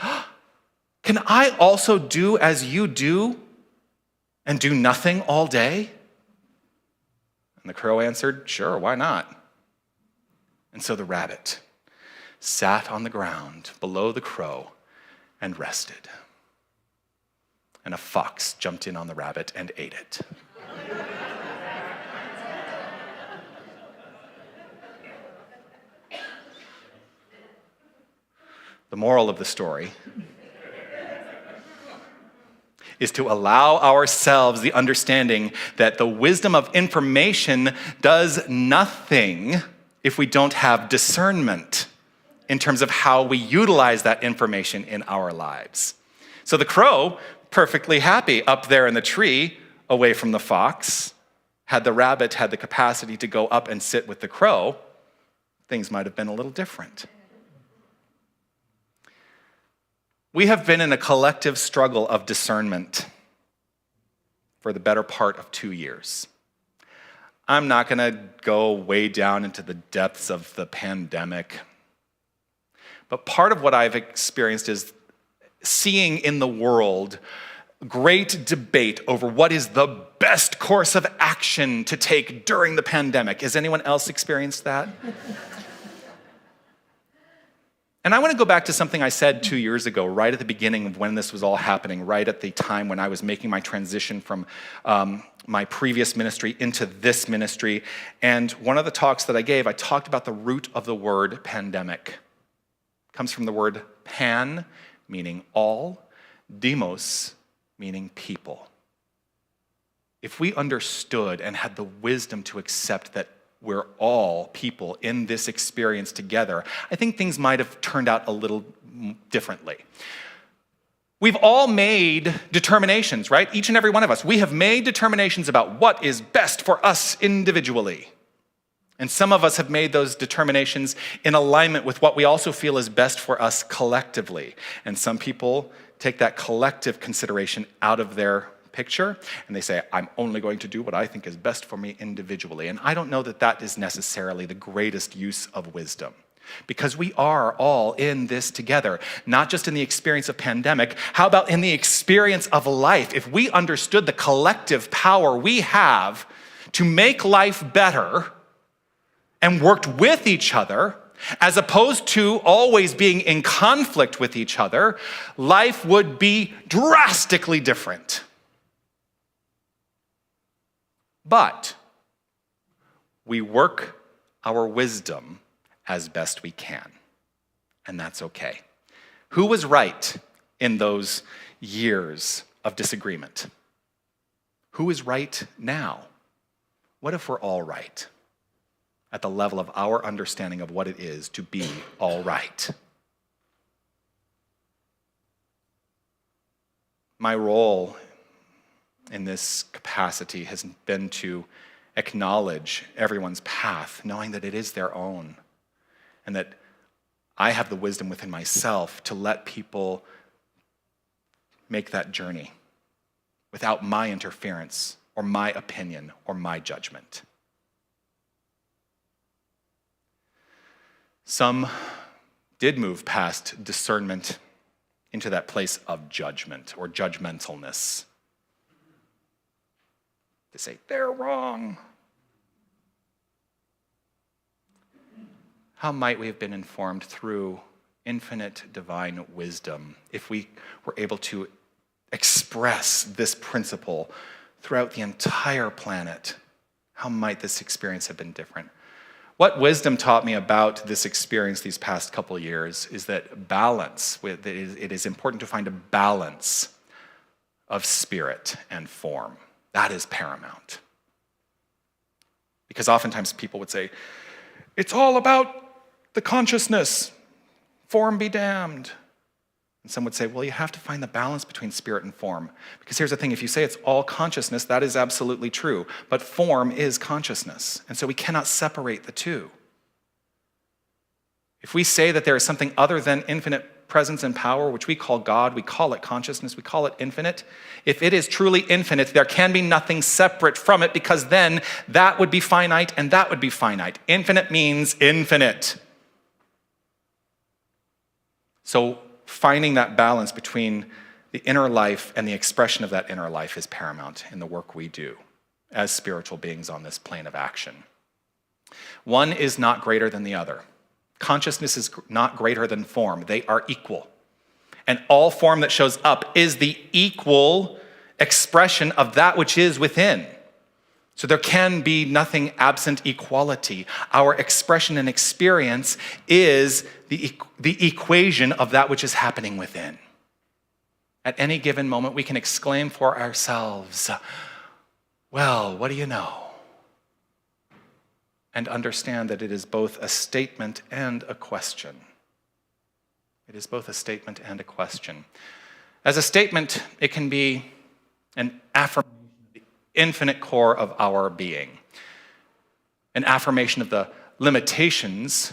"Can I also do as you do and do nothing all day?" And the crow answered, "Sure, why not?" And so the rabbit sat on the ground below the crow and rested. And a fox jumped in on the rabbit and ate it. The moral of the story is to allow ourselves the understanding that the wisdom of information does nothing if we don't have discernment in terms of how we utilize that information in our lives. So the crow, perfectly happy up there in the tree, away from the fox. Had the rabbit had the capacity to go up and sit with the crow, things might have been a little different. We have been in a collective struggle of discernment for the better part of 2 years. I'm not going to go way down into the depths of the pandemic, but part of what I've experienced is seeing in the world great debate over what is the best course of action to take during the pandemic. Has anyone else experienced that? And I want to go back to something I said 2 years ago, right at the beginning of when this was all happening, right at the time when I was making my transition from my previous ministry into this ministry. And one of the talks that I gave, I talked about the root of the word pandemic. It comes from the word pan, meaning all, demos, meaning people. If we understood and had the wisdom to accept that we're all people in this experience together, I think things might have turned out a little differently. We've all made determinations, right? Each and every one of us. We have made determinations about what is best for us individually. And some of us have made those determinations in alignment with what we also feel is best for us collectively. And some people take that collective consideration out of their picture, and they say, I'm only going to do what I think is best for me individually. And I don't know that that is necessarily the greatest use of wisdom, because we are all in this together, not just in the experience of pandemic. How about in the experience of life? If we understood the collective power we have to make life better and worked with each other, as opposed to always being in conflict with each other, life would be drastically different. But we work our wisdom as best we can, and that's okay. Who was right in those years of disagreement? Who is right now? What if we're all right at the level of our understanding of what it is to be all right? My role in this capacity has been to acknowledge everyone's path, knowing that it is their own, and that I have the wisdom within myself to let people make that journey without my interference or my opinion or my judgment. Some did move past discernment into that place of judgment or judgmentalness. To say, they're wrong. How might we have been informed through infinite divine wisdom if we were able to express this principle throughout the entire planet? How might this experience have been different? What wisdom taught me about this experience these past couple of years is that balance, it is important to find a balance of spirit and form. That is paramount. Because oftentimes people would say, it's all about the consciousness, form be damned. And some would say, well, you have to find the balance between spirit and form. Because here's the thing, if you say it's all consciousness, that is absolutely true. But form is consciousness. And so we cannot separate the two. If we say that there is something other than infinite presence and power, which we call God, we call it consciousness, we call it infinite. If it is truly infinite, there can be nothing separate from it, because then that would be finite and that would be finite. Infinite means infinite. So finding that balance between the inner life and the expression of that inner life is paramount in the work we do as spiritual beings on this plane of action. One is not greater than the other. Consciousness is not greater than form. They are equal. And all form that shows up is the equal expression of that which is within. So there can be nothing absent equality. Our expression and experience is the equation of that which is happening within. At any given moment, we can exclaim for ourselves, well, what do you know? And understand that it is both a statement and a question. It is both a statement and a question. As a statement, it can be an affirmation of the infinite core of our being, an affirmation of the limitations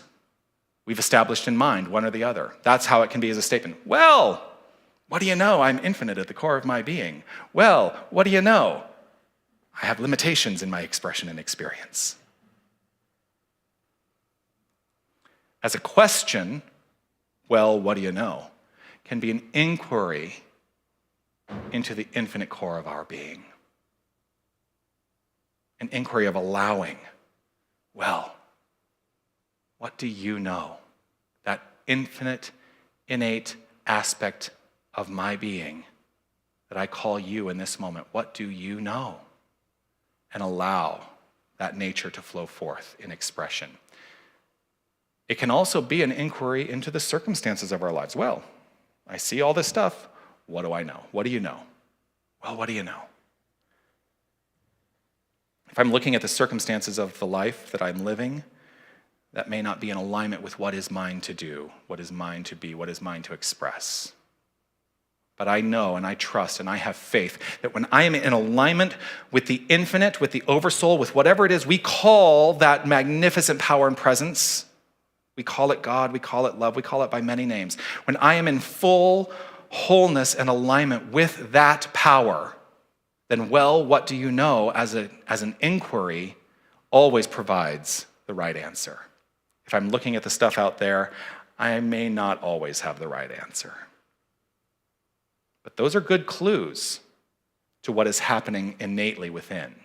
we've established in mind, one or the other. That's how it can be as a statement. Well, what do you know? I'm infinite at the core of my being. Well, what do you know? I have limitations in my expression and experience. As a question, well, what do you know, can be an inquiry into the infinite core of our being. An inquiry of allowing, well, what do you know? That infinite, innate aspect of my being that I call you in this moment. What do you know? And allow that nature to flow forth in expression. It can also be an inquiry into the circumstances of our lives. Well, I see all this stuff. What do I know? What do you know? Well, what do you know? If I'm looking at the circumstances of the life that I'm living, that may not be in alignment with what is mine to do, what is mine to be, what is mine to express. But I know and I trust and I have faith that when I am in alignment with the infinite, with the oversoul, with whatever it is we call that magnificent power and presence, we call it God, we call it love, we call it by many names. When I am in full wholeness and alignment with that power, then, well, what do you know as an inquiry always provides the right answer. If I'm looking at the stuff out there, I may not always have the right answer. But those are good clues to what is happening innately within.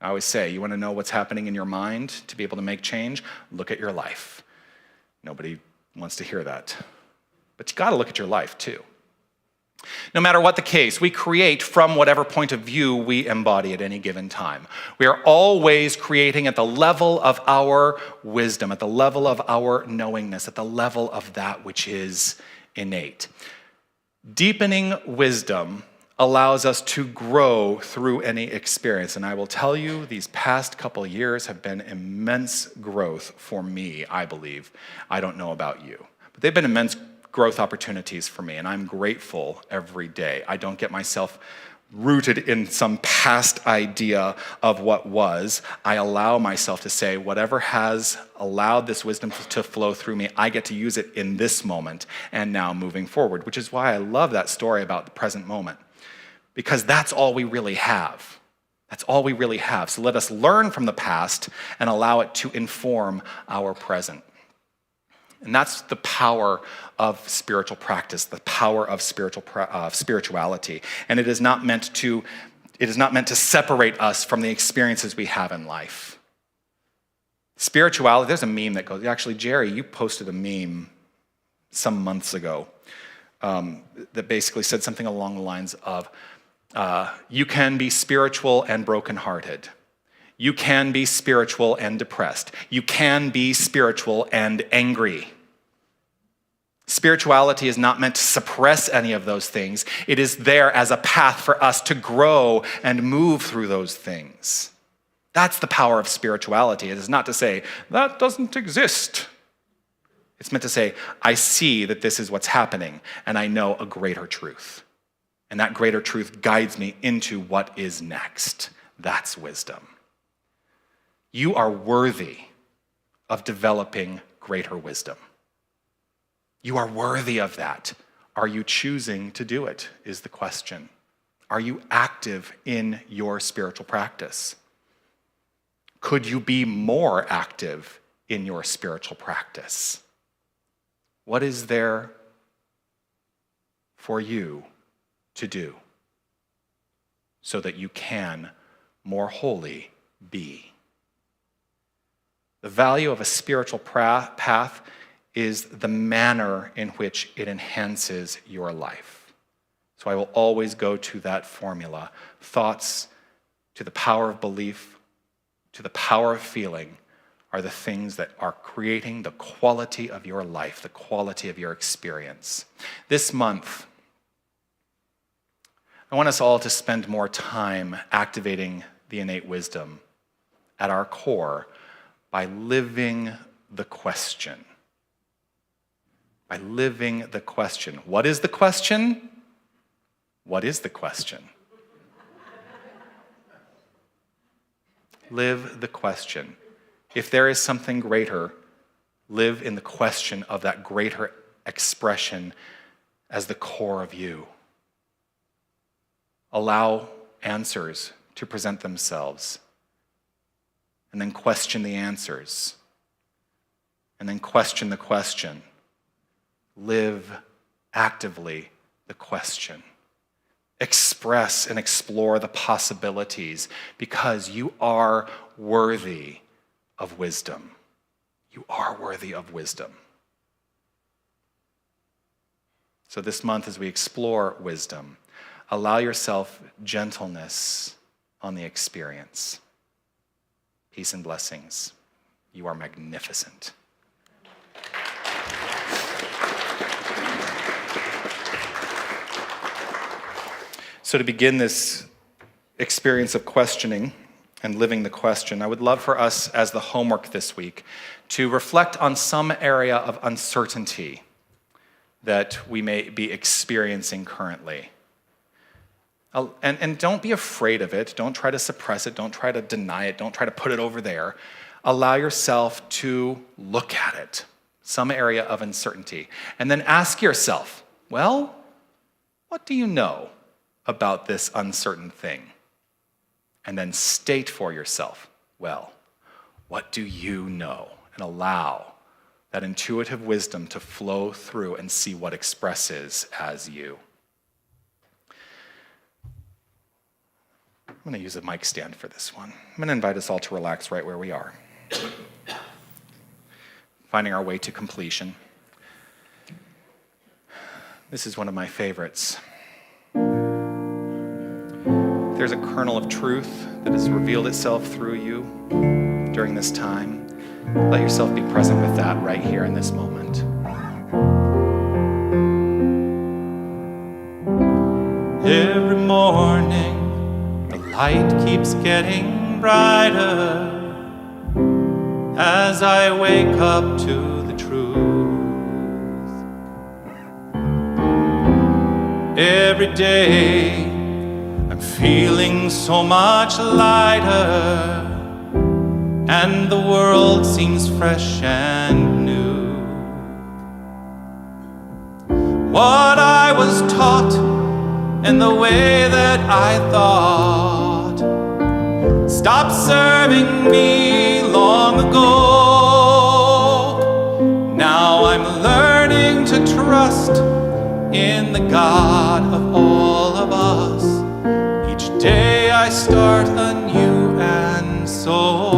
I always say, you want to know what's happening in your mind to be able to make change? Look at your life. Nobody wants to hear that. But you got to look at your life too. No matter what the case, we create from whatever point of view we embody at any given time. We are always creating at the level of our wisdom, at the level of our knowingness, at the level of that which is innate. Deepening wisdom allows us to grow through any experience. And I will tell you, these past couple years have been immense growth for me, I believe. I don't know about you, but they've been immense growth opportunities for me, and I'm grateful every day. I don't get myself rooted in some past idea of what was. I allow myself to say, whatever has allowed this wisdom to flow through me, I get to use it in this moment and now moving forward, which is why I love that story about the present moment, because that's all we really have. That's all we really have. So let us learn from the past and allow it to inform our present. And that's the power of spiritual practice, the power of spirituality. And it is not meant to separate us from the experiences we have in life. Spirituality, there's a meme that goes, actually, Jerry, you posted a meme some months ago that basically said something along the lines of, you can be spiritual and brokenhearted. You can be spiritual and depressed. You can be spiritual and angry. Spirituality is not meant to suppress any of those things. It is there as a path for us to grow and move through those things. That's the power of spirituality. It is not to say, that doesn't exist. It's meant to say, I see that this is what's happening, and I know a greater truth. And that greater truth guides me into what is next. That's wisdom. You are worthy of developing greater wisdom. You are worthy of that. Are you choosing to do it, is the question. Are you active in your spiritual practice? Could you be more active in your spiritual practice? What is there for you to do so that you can more wholly be? The value of a spiritual path is the manner in which it enhances your life. So I will always go to that formula. Thoughts to the power of belief, to the power of feeling, are the things that are creating the quality of your life, the quality of your experience. This month, I want us all to spend more time activating the innate wisdom at our core by living the question. By living the question. What is the question? What is the question? Live the question. If there is something greater, live in the question of that greater expression as the core of you. Allow answers to present themselves, and then question the answers, and then question the question. Live actively the question. Express and explore the possibilities, because you are worthy of wisdom. You are worthy of wisdom. So this month, as we explore wisdom, allow yourself gentleness on the experience. Peace and blessings. You are magnificent. So to begin this experience of questioning and living the question, I would love for us as the homework this week to reflect on some area of uncertainty that we may be experiencing currently. And don't be afraid of it. Don't try to suppress it. Don't try to deny it. Don't try to put it over there. Allow yourself to look at it, some area of uncertainty. And then ask yourself, well, what do you know about this uncertain thing? And then state for yourself, well, what do you know? And allow that intuitive wisdom to flow through and see what expresses as you. I'm going to use a mic stand for this one. I'm going to invite us all to relax right where we are. Finding our way to completion. This is one of my favorites. There's a kernel of truth that has revealed itself through you during this time. Let yourself be present with that right here in this moment. Every morning, the light keeps getting brighter as I wake up to the truth. Every day, I'm feeling so much lighter, and the world seems fresh and new. What I was taught and the way that I thought stopped serving me long ago. Now I'm learning to trust in the God of all of us. Each day I start anew, and so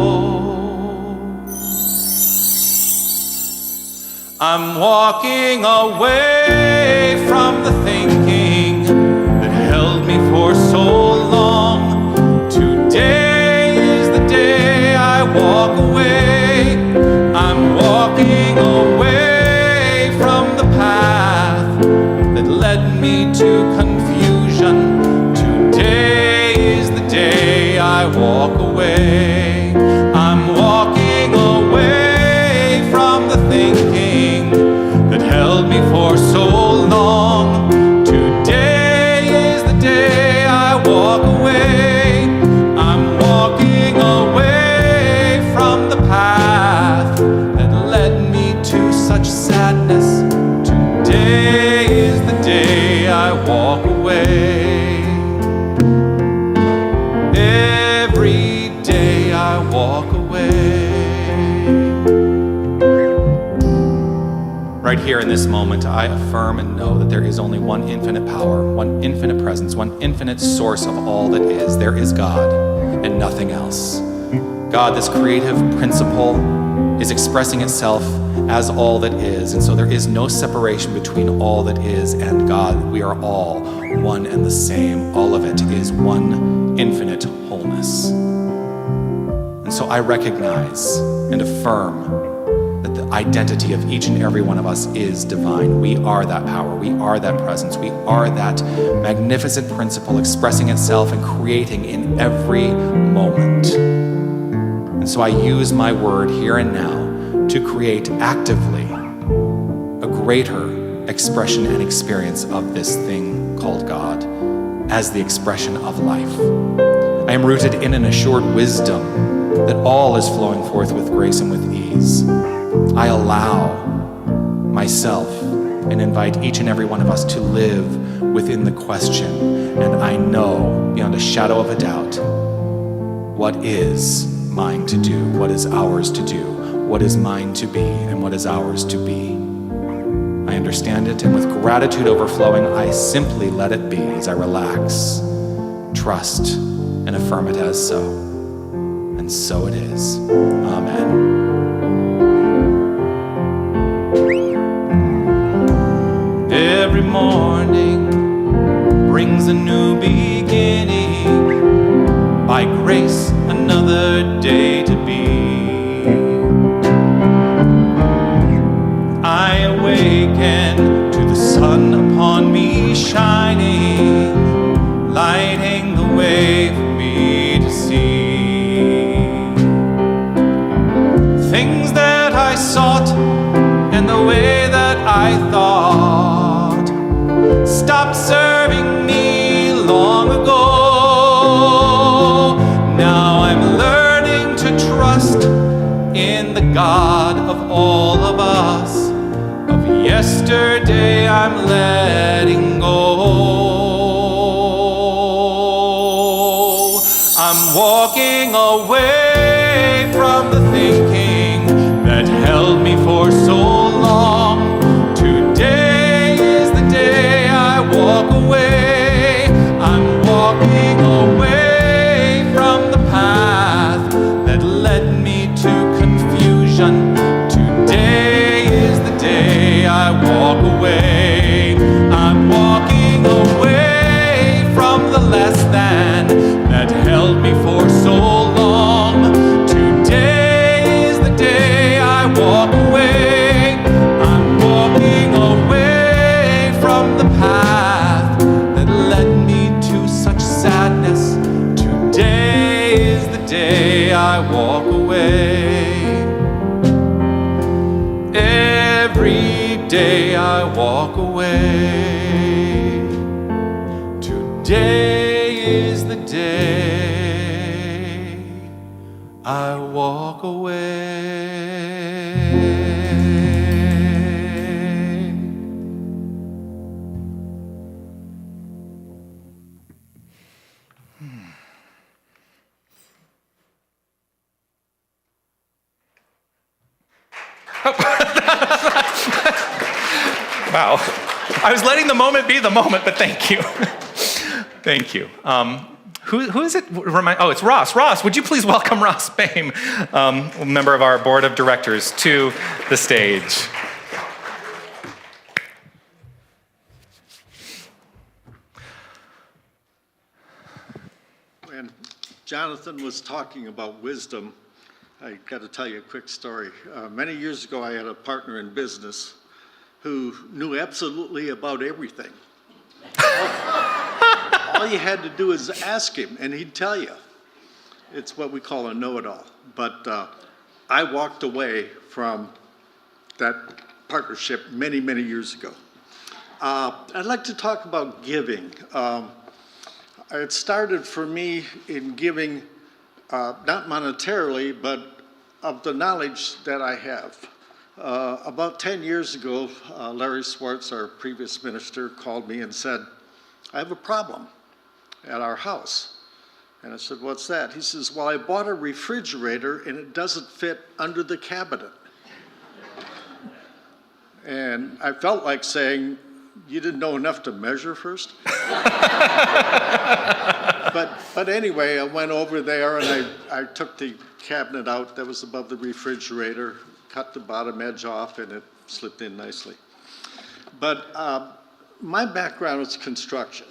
I'm walking away from the thinking that held me for so long. Today is the day I walk away. I'm walking away from the path that led me to confusion. Today is the day I walk away. I'm walking away from the thinking that held me for so long. Today is the day I walk away. I'm walking away from the path that led me to such sadness. Today is the day I walk away. Every day I walk away. Right here in this moment, I affirm and know that there is only one infinite power, one infinite presence, one infinite source of all that is. There is God and nothing else. God, this creative principle, is expressing itself as all that is. And so there is no separation between all that is and God. We are all one and the same. All of it is one infinite wholeness. And so I recognize and affirm that the identity of each and every one of us is divine. We are that power. We are that presence. We are that magnificent principle expressing itself and creating in every moment. And so I use my word here and now to create actively a greater expression and experience of this thing called God as the expression of life. I am rooted in an assured wisdom that all is flowing forth with grace and with ease. I allow myself and invite each and every one of us to live within the question, and I know beyond a shadow of a doubt what is mine to do, what is ours to do, what is mine to be, and what is ours to be. I understand it, and with gratitude overflowing, I simply let it be as I relax, trust, and affirm it as so. And so it is. Amen. Every morning brings a new beginning. By grace, another day to be. I awaken to the sun upon me shining, lighting the way for me to see. Things that I sought and the way that I thought stopped serving me long ago. Now I'm learning to trust in the God of all of us. Of yesterday I'm letting go. I'm walking away from the thinking that held me for so long. Today is the day I walk away. I'm walking away from the path that led me to confusion. Today is the day I walk away. I'm walking away from the less than that held me for so long. Today is the day I walk away. I'm walking away from the path that led me to such sadness. Today is the day I walk away. Every day I walk away. Today is the day I walk away. Wow. I was letting the moment be the moment, but thank you. Thank you. Who is it? Oh, it's Ross. Ross, would you please welcome Ross Boehm, a member of our board of directors, to the stage. When Jonathan was talking about wisdom, I got to tell you a quick story. Many years ago, I had a partner in business who knew absolutely about everything. All you had to do is ask him, and he'd tell you. It's what we call a know-it-all. But I walked away from that partnership many, many years ago. I'd like to talk about giving. It started for me in giving, not monetarily, but of the knowledge that I have. About 10 years ago, Larry Swartz, our previous minister, called me and said, I have a problem at our house. And I said, what's that? He says, well, I bought a refrigerator and it doesn't fit under the cabinet. And I felt like saying, you didn't know enough to measure first? But anyway, I went over there and I took the cabinet out that was above the refrigerator, cut the bottom edge off, and it slipped in nicely. But my background is construction.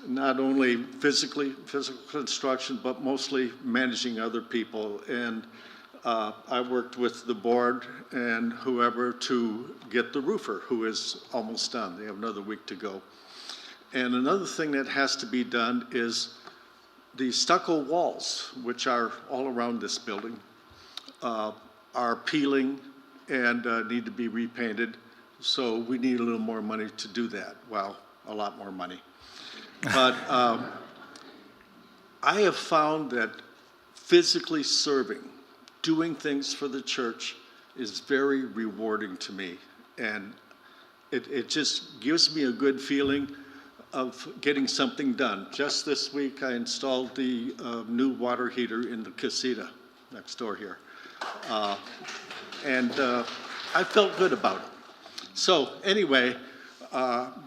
Not only physical construction, but mostly managing other people. And I worked with the board and whoever to get the roofer, who is almost done. They have another week to go. And another thing that has to be done is the stucco walls, which are all around this building, are peeling and need to be repainted. So we need a little more money to do that. Well, a lot more money. But I have found that physically serving, doing things for the church is very rewarding to me. And it just gives me a good feeling of getting something done. Just this week, I installed the new water heater in the casita next door here. And I felt good about it. So anyway,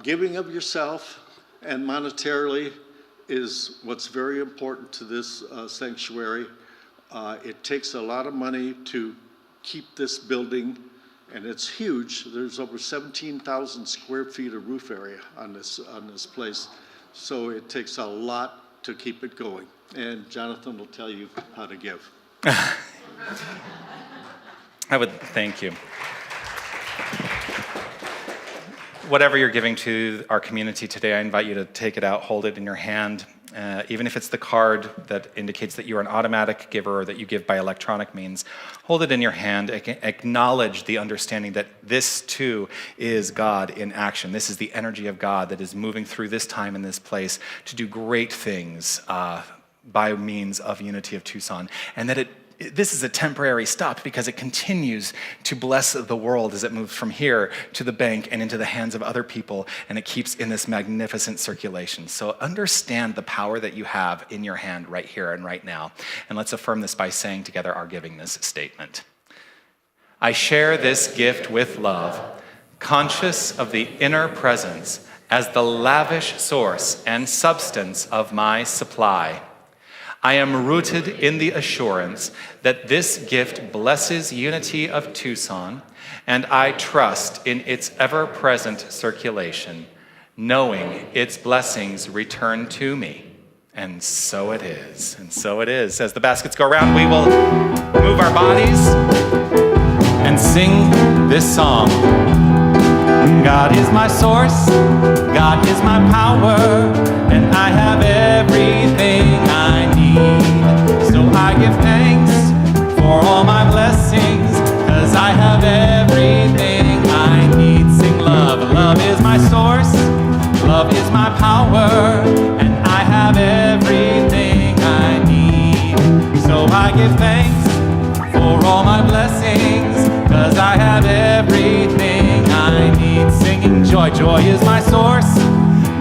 giving of yourself and monetarily is what's very important to this sanctuary. It takes a lot of money to keep this building And it's huge. There's over 17,000 square feet of roof area on this place. So it takes a lot to keep it going. And Jonathan will tell you how to give. I would thank you. Whatever you're giving to our community today, I invite you to take it out, hold it in your hand. Even if it's the card that indicates that you're an automatic giver or that you give by electronic means, hold it in your hand. Acknowledge the understanding that this too is God in action. This is the energy of God that is moving through this time and this place to do great things by means of Unity of Tucson, and that this is a temporary stop because it continues to bless the world as it moves from here to the bank and into the hands of other people, and it keeps in this magnificent circulation. So understand the power that you have in your hand right here and right now. And let's affirm this by saying together our givingness statement. I share this gift with love, conscious of the inner presence as the lavish source and substance of my supply. I am rooted in the assurance that this gift blesses Unity of Tucson, and I trust in its ever-present circulation, knowing its blessings return to me. And so it is, and so it is. As the baskets go around, we will move our bodies and sing this song. God is my source, God is my power, and I have everything I need. So I give thanks for all my blessings, 'cause I have everything I need. Sing love. Love is my source, love is my power, and I have everything I need. So I give thanks for all my blessings, 'cause I have everything I need. Singing joy. Joy is my source,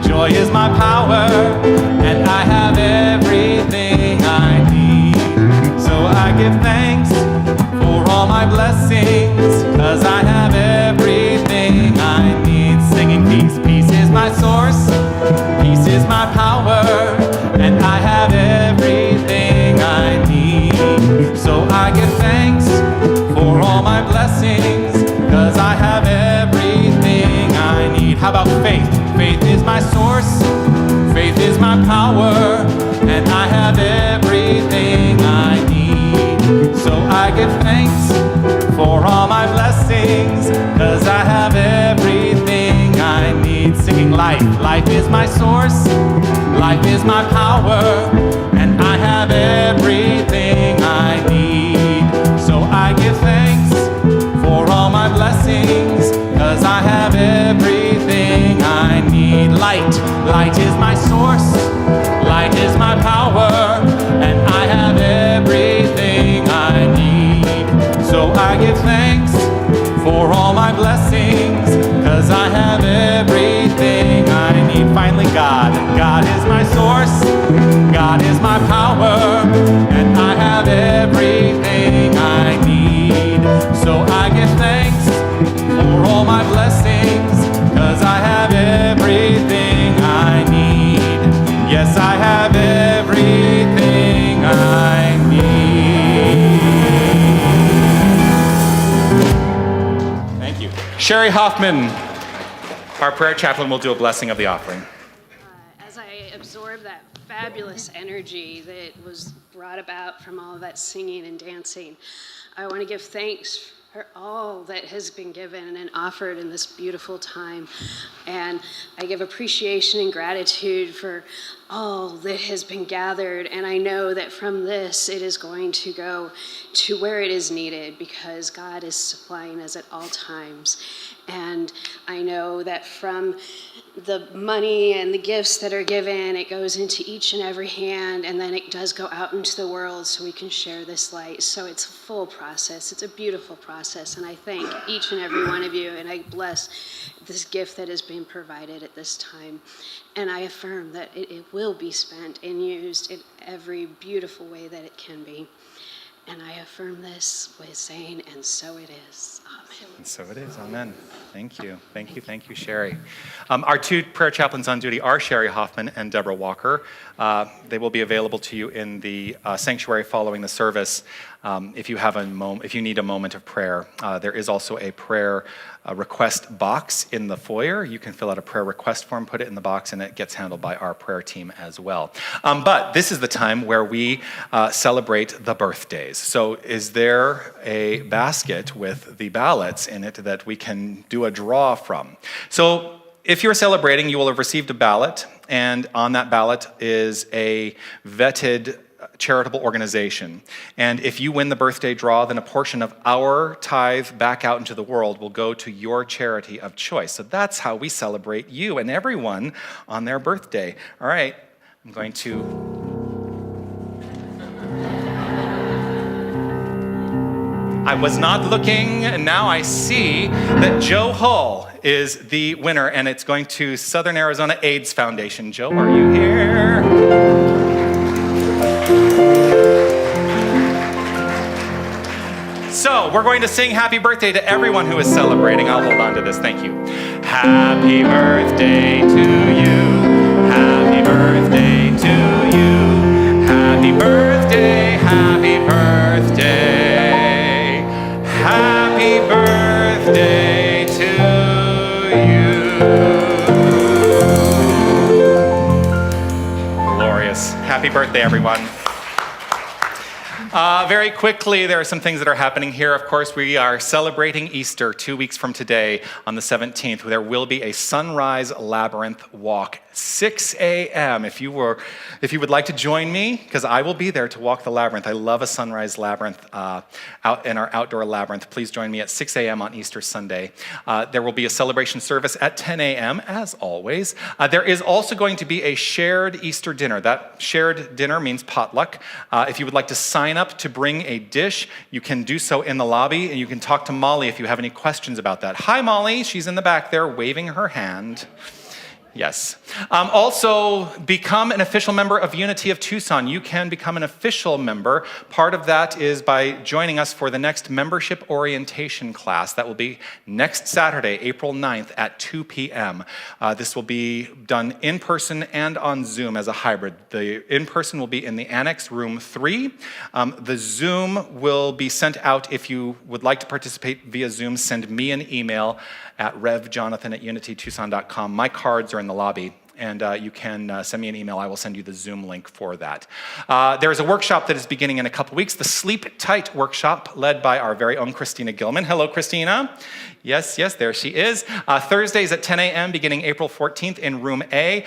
joy is my power, and I have everything I need. So I give thanks for all my blessings, 'cause I have everything I need. Singing peace. Peace is my source, peace is my power, and I have everything I need. So I give thanks for all my blessings, 'cause I have everything I need. How about faith? Faith is my source, faith is my power, and I have everything I need. So I give thanks for all my blessings, 'cause I have everything I need. Singing life. Life is my source, life is my power, and I have everything I need. So I give thanks for all my blessings, 'cause I have everything I need. Light. Light is my source, light is my power, and I have everything I need. So I give thanks for all my blessings, 'cause I have everything I need. Finally, God. God is my source, God is my power, and I have everything I need. So I give thanks for all my blessings, 'cause I have everything I need. Yes, I have everything I need. Thank you. Sherry Hoffman, our prayer chaplain, will do a blessing of the offering. As I absorb that fabulous energy that was brought about from all of that singing and dancing, I want to give thanks for all that has been given and offered in this beautiful time. And I give appreciation and gratitude for all that has been gathered. And I know that from this, it is going to go to where it is needed, because God is supplying us at all times. And I know that from the money and the gifts that are given, it goes into each and every hand, and then it does go out into the world so we can share this light. So it's a full process. It's a beautiful process, and I thank each and every one of you, and I bless this gift that is being provided at this time. And I affirm that it will be spent and used in every beautiful way that it can be. And I affirm this with saying, and so it is. Amen. And so it is. Amen. Thank you. Thank you. Thank you, Sherry. Our two prayer chaplains on duty are Sherry Hoffman and Deborah Walker. They will be available to you in the sanctuary following the service. if you need a moment of prayer. There is also a prayer request box in the foyer. You can fill out a prayer request form, put it in the box, and it gets handled by our prayer team as well. But this is the time where we celebrate the birthdays. So is there a basket with the ballots in it that we can do a draw from? So if you're celebrating, you will have received a ballot, and on that ballot is a vetted charitable organization. And if you win the birthday draw, then a portion of our tithe back out into the world will go to your charity of choice. So that's how we celebrate you and everyone on their birthday. All right, I'm going to... I was not looking, and now I see that Joe Hull is the winner, and it's going to Southern Arizona AIDS Foundation. Joe, are you here? So, we're going to sing happy birthday to everyone who is celebrating. I'll hold on to this, thank you. Happy birthday to you. Happy birthday to you. Happy birthday, happy birthday. Happy birthday to you. Glorious. Happy birthday, everyone. Very quickly, there are some things that are happening here. Of course, we are celebrating Easter 2 weeks from today on the 17th. There will be a sunrise labyrinth walk, 6 a.m. If you would like to join me, because I will be there to walk the labyrinth. I love a sunrise labyrinth out in our outdoor labyrinth. Please join me at 6 a.m. on Easter Sunday. There will be a celebration service at 10 a.m. as always. There is also going to be a shared Easter dinner. That shared dinner means potluck. If you would like to sign up to bring a dish, you can do so in the lobby, and you can talk to Molly if you have any questions about that. Hi, Molly. She's in the back there waving her hand. Yes. Also, become an official member of Unity of Tucson. You can become an official member. Part of that is by joining us for the next membership orientation class. That will be next Saturday, April 9th at 2 p.m. This will be done in person and on Zoom as a hybrid. The in-person will be in the Annex Room 3. The Zoom will be sent out. If you would like to participate via Zoom, send me an email at revjonathan@unitytucson.com. My cards are in the lobby, and you can send me an email. I will send you the Zoom link for that. There is a workshop that is beginning in a couple weeks, the Sleep Tight workshop, led by our very own Christina Gilman. Hello, Christina. Yes, there she is. Thursdays at 10 a.m. beginning April 14th in Room A.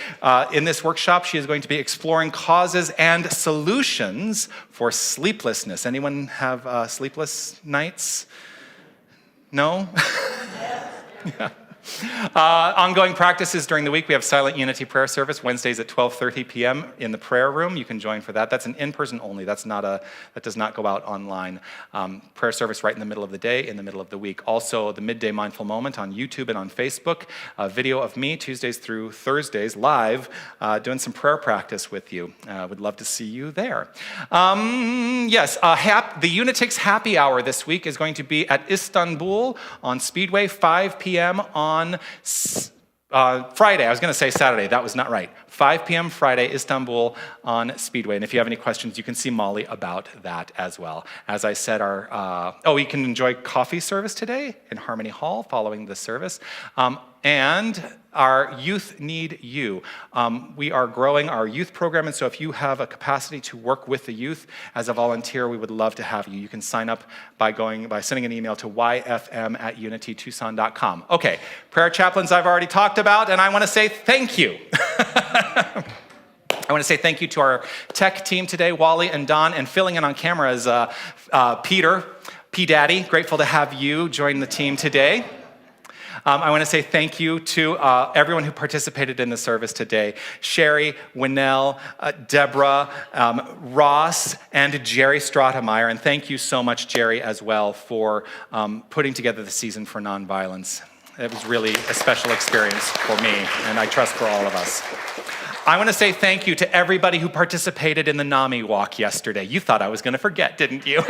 In this workshop, she is going to be exploring causes and solutions for sleeplessness. Anyone have sleepless nights? No? Yeah. Ongoing practices during the week. We have Silent Unity Prayer Service Wednesdays at 12:30 p.m. in the prayer room. You can join for that. That's an in-person only. That does not go out online. Prayer service right in the middle of the day, in the middle of the week. Also, the Midday Mindful Moment on YouTube and on Facebook. A video of me Tuesdays through Thursdays live doing some prayer practice with you. Would love to see you there. Yes, the Unitix Happy Hour this week is going to be at Istanbul on Speedway, 5 p.m. on Friday. I was going to say Saturday. That was not right. 5 p.m. Friday, Istanbul on Speedway. And if you have any questions, you can see Molly about that as well. As I said, you can enjoy coffee service today in Harmony Hall following the service. And our youth need you. We are growing our youth program, and so if you have a capacity to work with the youth as a volunteer, we would love to have you. You can sign up by sending an email to yfm@unitytucson.com. Okay, prayer chaplains I've already talked about, and I want to say thank you. I want to say thank you to our tech team today, Wally and Don, and filling in on camera is Peter, P. Daddy. Grateful to have you join the team today. I want to say thank you to everyone who participated in the service today. Sherry, Winnell, Deborah, Ross, and Jerry Stratemeyer. And thank you so much, Jerry, as well, for putting together the Season for Nonviolence. It was really a special experience for me, and I trust for all of us. I want to say thank you to everybody who participated in the NAMI walk yesterday. You thought I was going to forget, didn't you?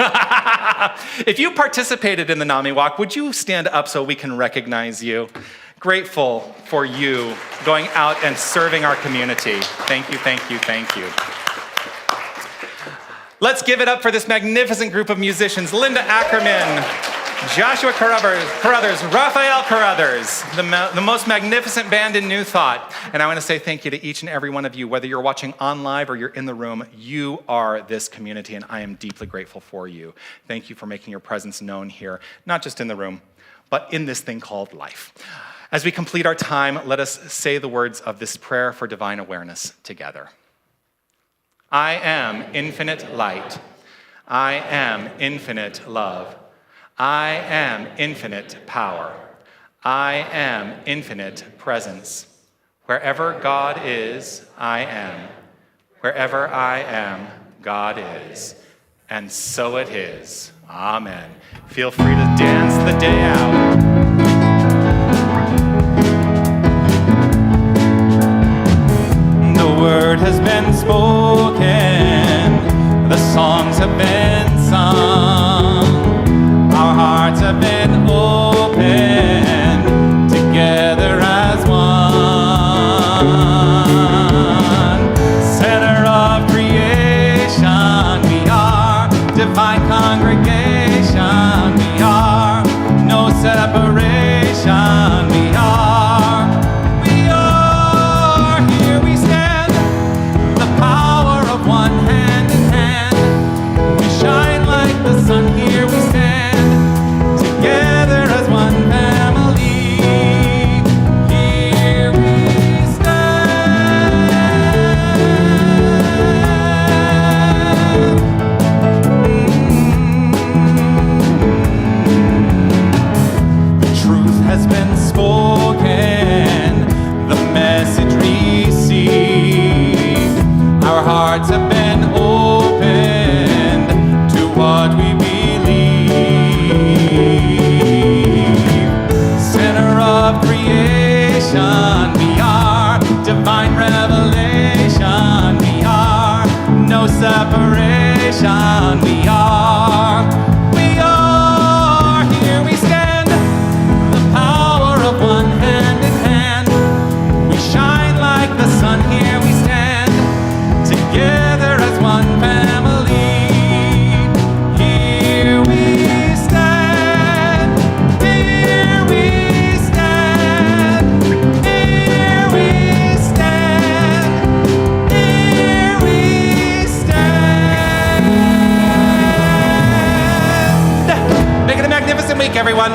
If you participated in the NAMI walk, would you stand up so we can recognize you? Grateful for you going out and serving our community. Thank you, thank you, thank you. Let's give it up for this magnificent group of musicians. Linda Ackerman, Joshua Carruthers, Raphael Carruthers, the most magnificent band in New Thought. And I want to say thank you to each and every one of you, whether you're watching on live or you're in the room. You are this community, and I am deeply grateful for you. Thank you for making your presence known here, not just in the room, but in this thing called life. As we complete our time, let us say the words of this prayer for divine awareness together. I am infinite light. I am infinite love. I am infinite power. I am infinite presence. Wherever God is, I am. Wherever I am, God is. And so it is. Amen. Feel free to dance the day out. The word has been spoken. The songs have been sung. Our hearts have been opened together as one. Center of creation, we are divine congregation. We are no separation. We are here. We stand, the power of one hand in hand. We shine like the sun. Here we stand, together as one family. Here we stand. The truth has been spoken, the message received. Our hearts have been opened to what we believe. Center of creation, we are divine revelation. We are no separation. We are here. We stand, the power of one hand in hand. We shine like the sun. Here we stand, together as one family. Here we stand. Here we stand. Here we stand. Here we stand. Make it a magnificent week, everyone.